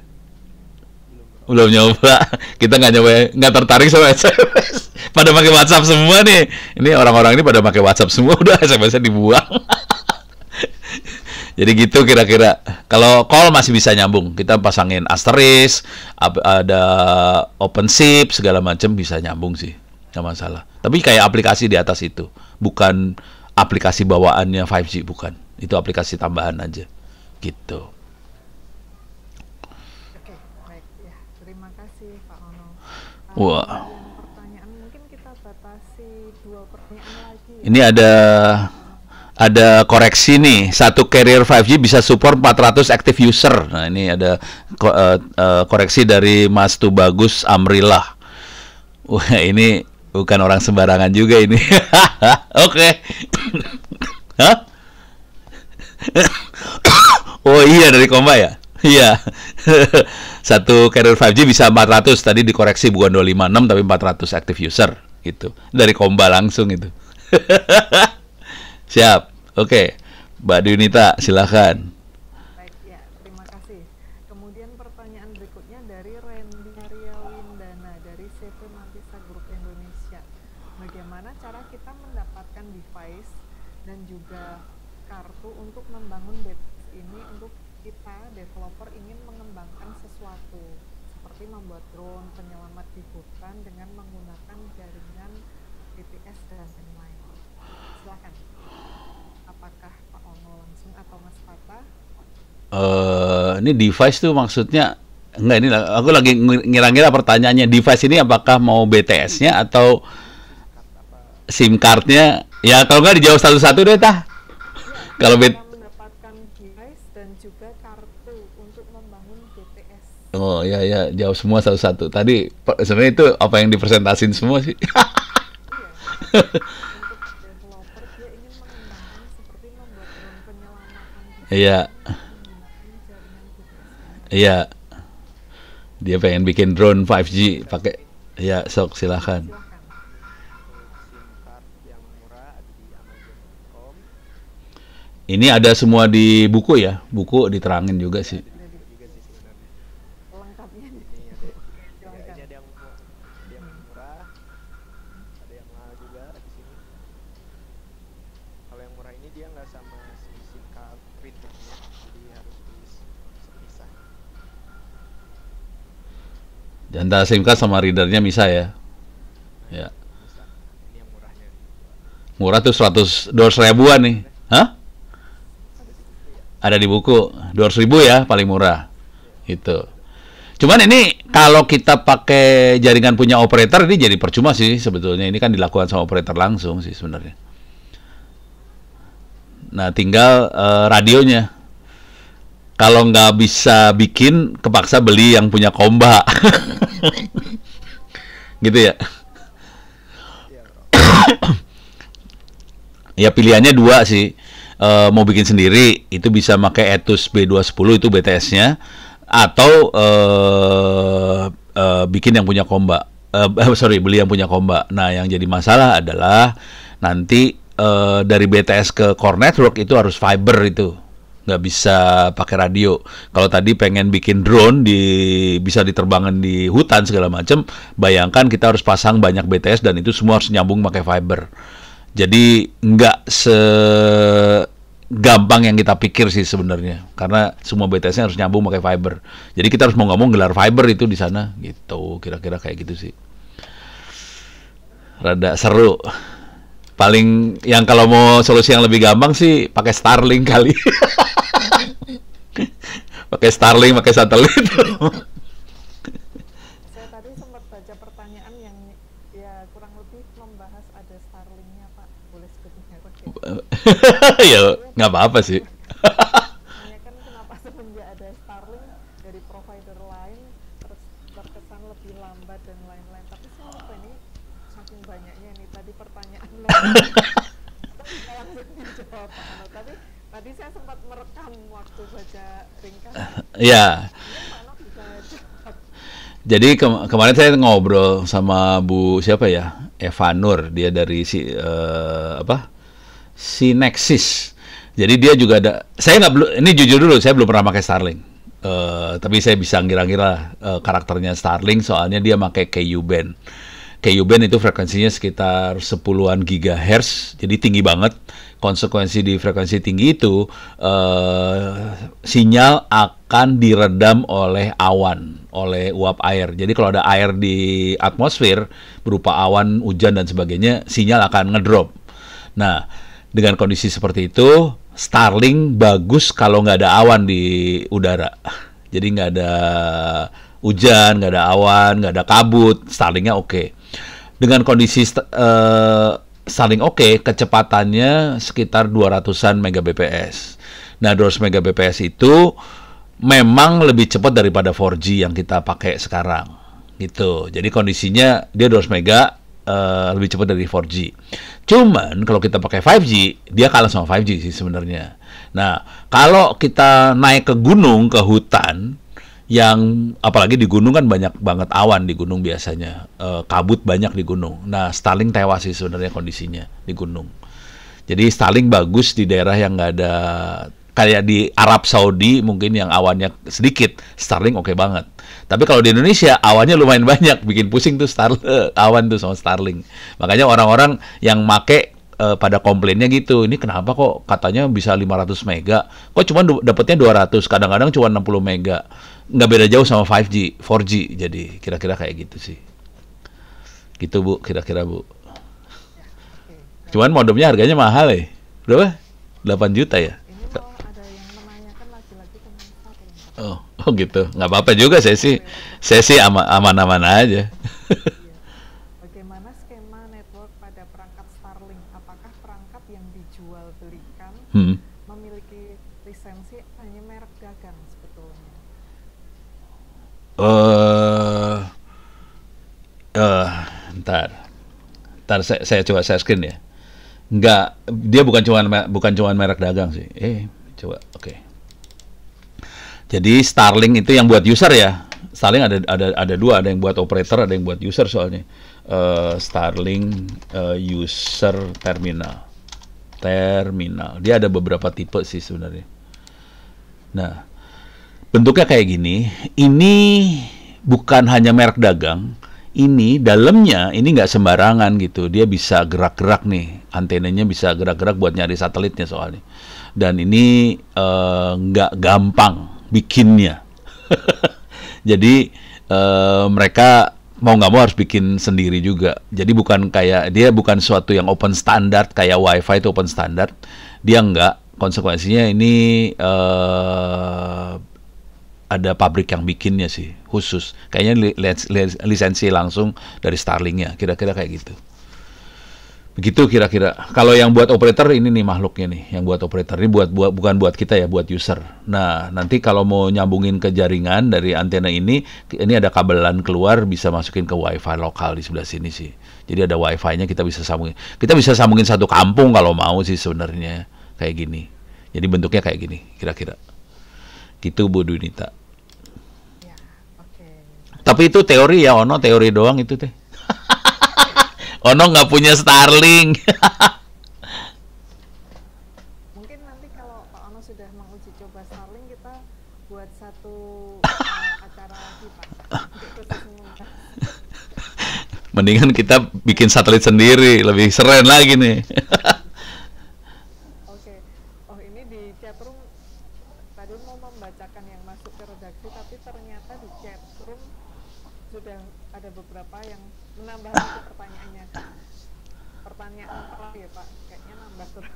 Belum nyoba. Kita nggak tertarik sama SMS. Pada pakai WhatsApp semua nih. Ini orang-orang ini pada pakai WhatsApp semua, udah SMS-nya dibuang. Jadi gitu kira-kira. Kalau call masih bisa nyambung. Kita pasangin asterisk, ada OpenSIP segala macam bisa nyambung sih. Nggak masalah. Tapi kayak aplikasi di atas itu, bukan aplikasi bawaannya 5G, bukan. Itu aplikasi tambahan aja. Gitu. Oke, baik ya. Terima kasih Pak Ono. Wah. Pertanyaan mungkin kita batasi 2 pertanyaan lagi. Ya. Ini ada koreksi nih, satu carrier 5G bisa support 400 active user. Nah, ini ada koreksi dari Mas Tubagus Amrillah. Wah, ini bukan orang sembarangan juga ini. Oke. Hah? Oh iya, dari Komba ya? Iya. Satu carrier 5G bisa 400, tadi dikoreksi bukan 256 tapi 400 active user gitu. Dari Komba langsung itu. Siap. Oke. Mbak Dunita, silakan. Baik, ya, terima kasih. Kemudian pertanyaan berikutnya dari Randy Aryawindana dari CP Mantisa Group Indonesia. Bagaimana cara kita mendapatkan device dan juga kartu untuk membangun BTS ini untuk kita developer ingin mengembangkan sesuatu seperti membuat drone penyelamat di hutan dengan menggunakan jaringan BTS dan lain-lain. Silakan. Apakah Pak Ono langsung atau Mas Fata? Ini device tuh maksudnya enggak, ini aku lagi ngira-ngira pertanyaannya, device ini apakah mau BTS-nya atau SIM card-nya? Ya kalau nggak dijawab satu-satu deh tah. Ya, Kalau cara mendapatkan device dan juga kartu untuk membangun BTS. Oh ya ya, jawab semua satu-satu. Tadi sebenarnya itu apa yang dipresentasin semua sih. Iya, untuk developer dia ingin mengembangkan seperti membuat drone penyelamatan di Iya, menggunakan jaringan BTS. iya. Dia pengen bikin drone 5G pakai. Ya, sok silakan. Silakan. SIM card yang murah ada di Amazon.com. Ini ada semua di buku ya. Buku diterangin juga sih. Jadi Juga sih sebenarnya. lengkapnya nih. Ini ada, Silakan. ini ada yang murah, ada yang mahal juga di sini. Kalau yang murah ini dia nggak sama si SIM card readernya, jadi harus dipisah. Antara SIM card sama readernya bisa ya. Ya. Bisa. Ini yang murahnya. Murah tuh 200 ribuan nih. Hah? Ada di buku ya. Ada di buku 200.000 ya paling murah. Itu. Cuman ini kalau kita pakai jaringan punya operator ini jadi percuma sih sebetulnya. Ini kan dilakukan sama operator langsung sih sebenarnya. Nah, tinggal radionya. Kalau nggak bisa bikin, kepaksa beli yang punya Komba. Gitu ya. Iya, bro. Ya pilihannya dua sih. Mau bikin sendiri itu bisa pakai Etus B210 itu BTS-nya, atau bikin yang punya Komba. Sorry, beli yang punya Komba. Nah, yang jadi masalah adalah nanti dari BTS ke core network itu harus fiber itu. Nggak bisa pakai radio. Kalau tadi pengen bikin drone bisa diterbangkan di hutan segala macam, bayangkan kita harus pasang banyak BTS dan itu semua harus nyambung pakai fiber. Jadi nggak segampang yang kita pikir sih sebenarnya, karena semua BTS-nya harus nyambung pakai fiber. Jadi kita harus mau nggak mau gelar fiber itu di sana, gitu. Kira-kira kayak gitu sih. Rada seru. Paling yang kalau mau solusi yang lebih gampang sih pakai Starlink kali. Pakai Starlink, pakai satelit. Saya tadi sempat baca pertanyaan yang ya kurang lebih membahas ada Starlink-nya, Pak. Boleh sebutin merek ya? Ya nggak apa-apa sih. Hanya kan kenapa semenjak ada Starlink dari provider lain terus terkesan lebih lambat dan lain-lain. Tapi saya lupa ini saking banyaknya ini tadi pertanyaan lain. Bisa langsung dijawab Pak Ano. Tapi tadi saya sempat merekam waktu baca ringkasan. Ya. Mungkin Pak Ano bisa jawab. Jadi kemarin saya ngobrol sama Bu siapa ya, Eva Nur, dia dari Sinexis. Jadi dia juga ada. Saya nggak belum. Ini jujur dulu, saya belum pernah pakai Starlink. Tapi saya bisa ngira-ngira karakternya Starlink, soalnya dia pakai Ku-band. Ku-band itu frekuensinya sekitar 10-an gigahertz, jadi tinggi banget. Konsekuensi di frekuensi tinggi itu sinyal akan diredam oleh awan, oleh uap air. Jadi kalau ada air di atmosfer berupa awan, hujan dan sebagainya, sinyal akan ngedrop. Nah, dengan kondisi seperti itu, Starlink bagus kalau nggak ada awan di udara. Jadi nggak ada hujan, nggak ada awan, nggak ada kabut, Starlinknya oke. Dengan kondisi Starlink oke, kecepatannya sekitar 200-an Mbps. Nah, 200 Mbps itu memang lebih cepat daripada 4G yang kita pakai sekarang. Gitu. Jadi kondisinya dia 200 mega lebih cepat dari 4G. Cuman kalau kita pakai 5G, dia kalah sama 5G sih sebenarnya. Nah, kalau kita naik ke gunung, ke hutan, yang apalagi di gunung kan banyak banget awan di gunung biasanya, kabut banyak di gunung. Nah, Starlink tewas sih sebenarnya kondisinya di gunung. Jadi Starlink bagus di daerah yang nggak ada, kayak di Arab Saudi mungkin yang awannya sedikit, Starlink oke banget. Tapi kalau di Indonesia awannya lumayan banyak, bikin pusing tuh awan tuh sama Starlink. Makanya orang-orang yang make pada komplainnya gitu, ini kenapa kok katanya bisa 500 mega, kok cuma dapetnya 200, kadang-kadang cuma 60 mega. Nggak beda jauh sama 5G, 4G, jadi kira-kira kayak gitu sih. Gitu Bu, kira-kira Bu. Cuman modemnya harganya mahal ya. Berapa? 8 juta ya? Ini malah ada yang menanyakan lagi-lagi tentang Starlink. Oh gitu. Nggak apa-apa juga, saya sih aman-aman aja. Iya. Bagaimana skema network pada perangkat Starlink? Apakah perangkat yang dijual belikan memiliki lisensi hanya merek dagang sebetulnya? Ntar saya coba saya screen ya. Enggak, dia bukan cuman merek dagang sih. Coba, oke. Jadi Starlink itu yang buat user ya. Starlink ada dua, ada yang buat operator, ada yang buat user soalnya. Starlink user terminal. Dia ada beberapa tipe sih sebenarnya. Nah, bentuknya kayak gini. Ini bukan hanya merek dagang. Ini dalamnya ini nggak sembarangan gitu. Dia bisa gerak-gerak nih. Antenanya bisa gerak-gerak buat nyari satelitnya soalnya. Dan ini nggak gampang bikinnya. Jadi mereka mau nggak mau harus bikin sendiri juga. Jadi dia bukan suatu yang open standard kayak WiFi itu open standard. Dia nggak. Konsekuensinya ini ada pabrik yang bikinnya sih khusus. Kayaknya lisensi langsung dari Starlink-nya. Kira-kira kayak gitu. Begitu kira-kira. Kalau yang buat operator ini nih makhluknya nih. Yang buat operator ini bukan buat kita ya, buat user. Nah, nanti kalau mau nyambungin ke jaringan dari antena ini ada kabelan keluar bisa masukin ke WiFi lokal di sebelah sini sih. Jadi ada WiFi-nya kita bisa sambungin. Kita bisa sambungin satu kampung kalau mau sih sebenarnya kayak gini. Jadi bentuknya kayak gini kira-kira. Gitu Bu Dunita. Ya, oke. Tapi itu teori ya, Ono teori doang itu teh. Ono nggak punya Starlink. Mungkin nanti kalau Pak Ono sudah menguji coba Starlink, kita buat satu acara lagi Pak. Khusus membahas. Mendingan kita bikin satelit sendiri, lebih keren lagi nih. Oke. Oh, ini di chatroom tadi mau membacakan yang masuk ke redaksi, tapi ternyata di chatroom sudah ada beberapa yang menambah lagi pertanyaannya. Pertanyaan terakhir ya Pak, kayaknya nambah terus.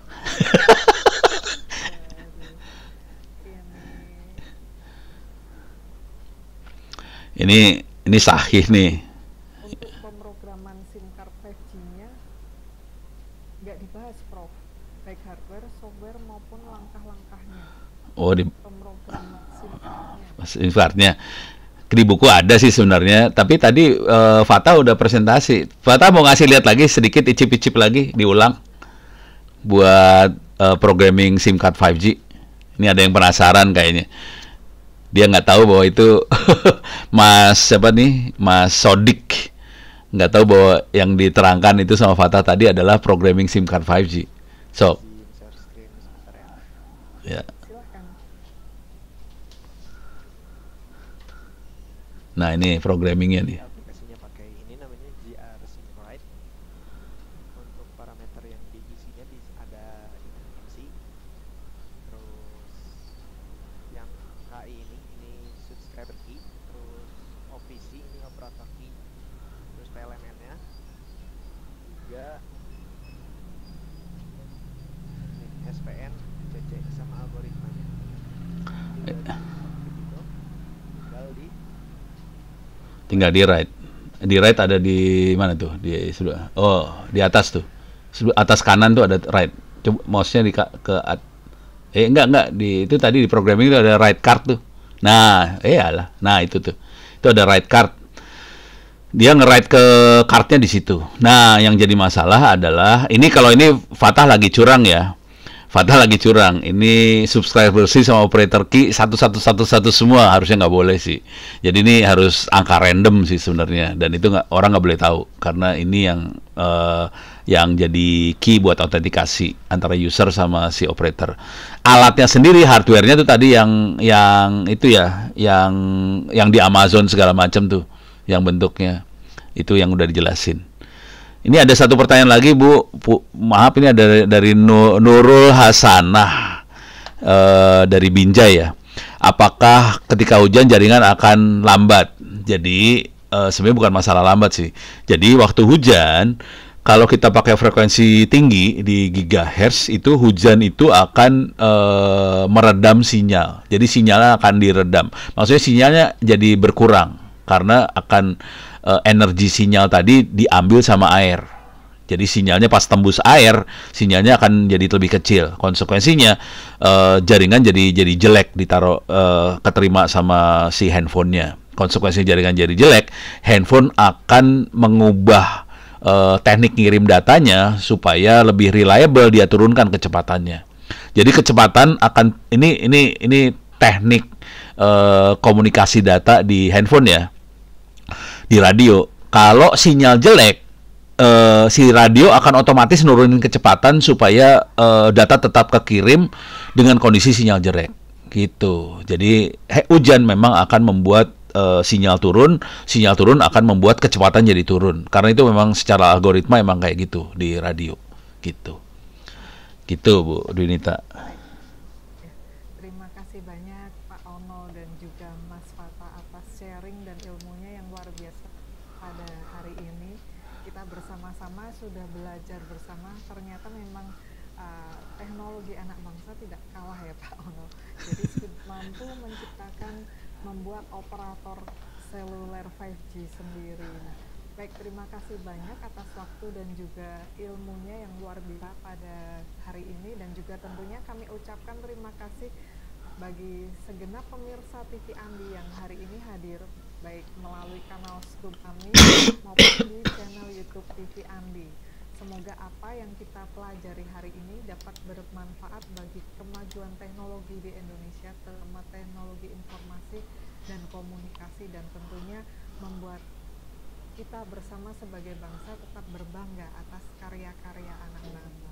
Ini sahih nih. Untuk pemrograman SIM card 5G-nya nggak dibahas Prof, baik hardware, software maupun langkah-langkahnya. Oh, di Pemrograman SIM card-nya. SIM card-nya. Di buku ada sih sebenarnya, tapi tadi Fata udah presentasi. Fata mau ngasih lihat lagi sedikit, icip-icip lagi, diulang buat programming SIM card 5G. Ini ada yang penasaran kayaknya. Dia nggak tahu bahwa itu Mas Sodik nggak tahu bahwa yang diterangkan itu sama Fata tadi adalah programming SIM card 5G. So, Share screen sebentar ya. ya. Silahkan. Nah ini programmingnya nih. Aplikasinya pakai ini namanya GR SimRite. Untuk parameter yang diisinya ada MC, terus yang KI ini subscriber key, terus OPC ini operator key, terus PLMN-nya juga ini SPN, CC sama algoritmanya. Jadi begitu, Tinggal di write. Di write ada di mana tuh? Di sudah. Oh, di atas tuh. Atas kanan tuh ada right. Coba mouse-nya enggak di itu tadi di programming itu ada right card tuh. Nah, iyalah. Nah, itu tuh. Itu ada right card. Dia nge-write ke cardnya di situ. Nah, yang jadi masalah adalah ini kalau ini Fatah lagi curang ya. Fatah lagi curang. Ini subscriber sih sama operator key satu semua harusnya nggak boleh sih. Jadi ini harus angka random sih sebenarnya dan itu orang nggak boleh tahu karena ini yang jadi key buat autentikasi antara user sama si operator. Alatnya sendiri hardware-nya tuh tadi yang itu ya, yang di Amazon segala macam tuh, yang bentuknya itu yang udah dijelasin. Ini ada satu pertanyaan lagi maaf ini ada dari Nurul Hasanah dari Binjai ya. Apakah ketika hujan jaringan akan lambat? Jadi sebenarnya bukan masalah lambat sih. Jadi waktu hujan kalau kita pakai frekuensi tinggi di gigahertz itu hujan itu akan meredam sinyal. Jadi sinyalnya akan diredam. Maksudnya sinyalnya jadi berkurang karena akan energi sinyal tadi diambil sama air. Jadi sinyalnya pas tembus air, sinyalnya akan jadi lebih kecil. Konsekuensinya jaringan jadi jelek ditaruh keterima sama si handphonenya. Konsekuensi jaringan jadi jelek, handphone akan mengubah teknik ngirim datanya supaya lebih reliable dia turunkan kecepatannya. Jadi kecepatan akan ini teknik komunikasi data di handphone ya. Di radio, kalau sinyal jelek, si radio akan otomatis nurunin kecepatan supaya data tetap kekirim dengan kondisi sinyal jelek, gitu. Jadi hujan memang akan membuat sinyal turun akan membuat kecepatan jadi turun. Karena itu memang secara algoritma emang kayak gitu di radio, gitu. Gitu Bu Dwinita. Terima kasih banyak Pak Ono dan juga Mas Fatah atas sharing dan ilmunya yang luar biasa pada hari ini. Kita bersama-sama sudah belajar bersama, ternyata memang teknologi anak bangsa tidak kalah ya Pak Ono. Jadi mampu menciptakan, membuat operator seluler 5G sendiri. Nah, baik, terima kasih banyak atas waktu dan juga ilmunya yang luar biasa pada hari ini, dan juga tentunya kami ucapkan terima kasih bagi segenap pemirsa TV Andi yang hari ini hadir baik melalui kanal YouTube kami maupun di channel YouTube TV Andi. Semoga apa yang kita pelajari hari ini dapat bermanfaat bagi kemajuan teknologi di Indonesia, terutama teknologi informasi dan komunikasi, dan tentunya membuat kita bersama sebagai bangsa tetap berbangga atas karya-karya anak bangsa.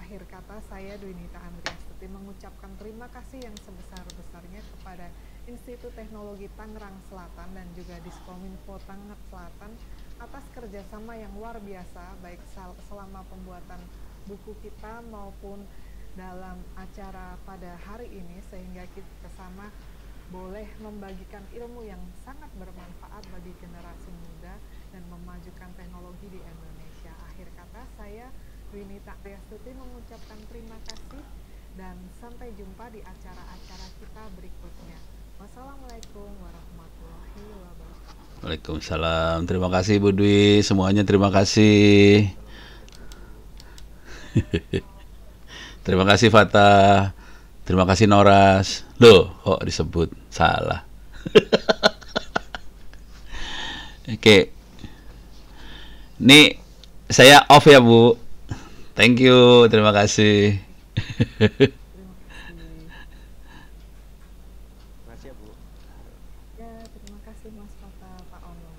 Akhir kata, saya Dwinita Andriastuti mengucapkan terima kasih yang sebesar-besarnya kepada Institut Teknologi Tangerang Selatan dan juga Diskominfo Tangerang Selatan atas kerjasama yang luar biasa, baik selama pembuatan buku kita maupun dalam acara pada hari ini, sehingga kita bersama boleh membagikan ilmu yang sangat bermanfaat bagi generasi muda dan memajukan teknologi di Indonesia. Akhir kata, saya Dwinita Andriastuti mengucapkan terima kasih dan sampai jumpa di acara-acara kita berikutnya. Wassalamualaikum warahmatullahi wabarakatuh. Waalaikumsalam. Terima kasih Bu Dwi, semuanya terima kasih. Terima kasih Fatah. Terima kasih Noras. Loh, kok disebut salah? Oke. Nih saya off ya Bu. Thank you, terima kasih. Terima kasih ya Bu. Ya, terima kasih Mas Fatah, Pak Ono.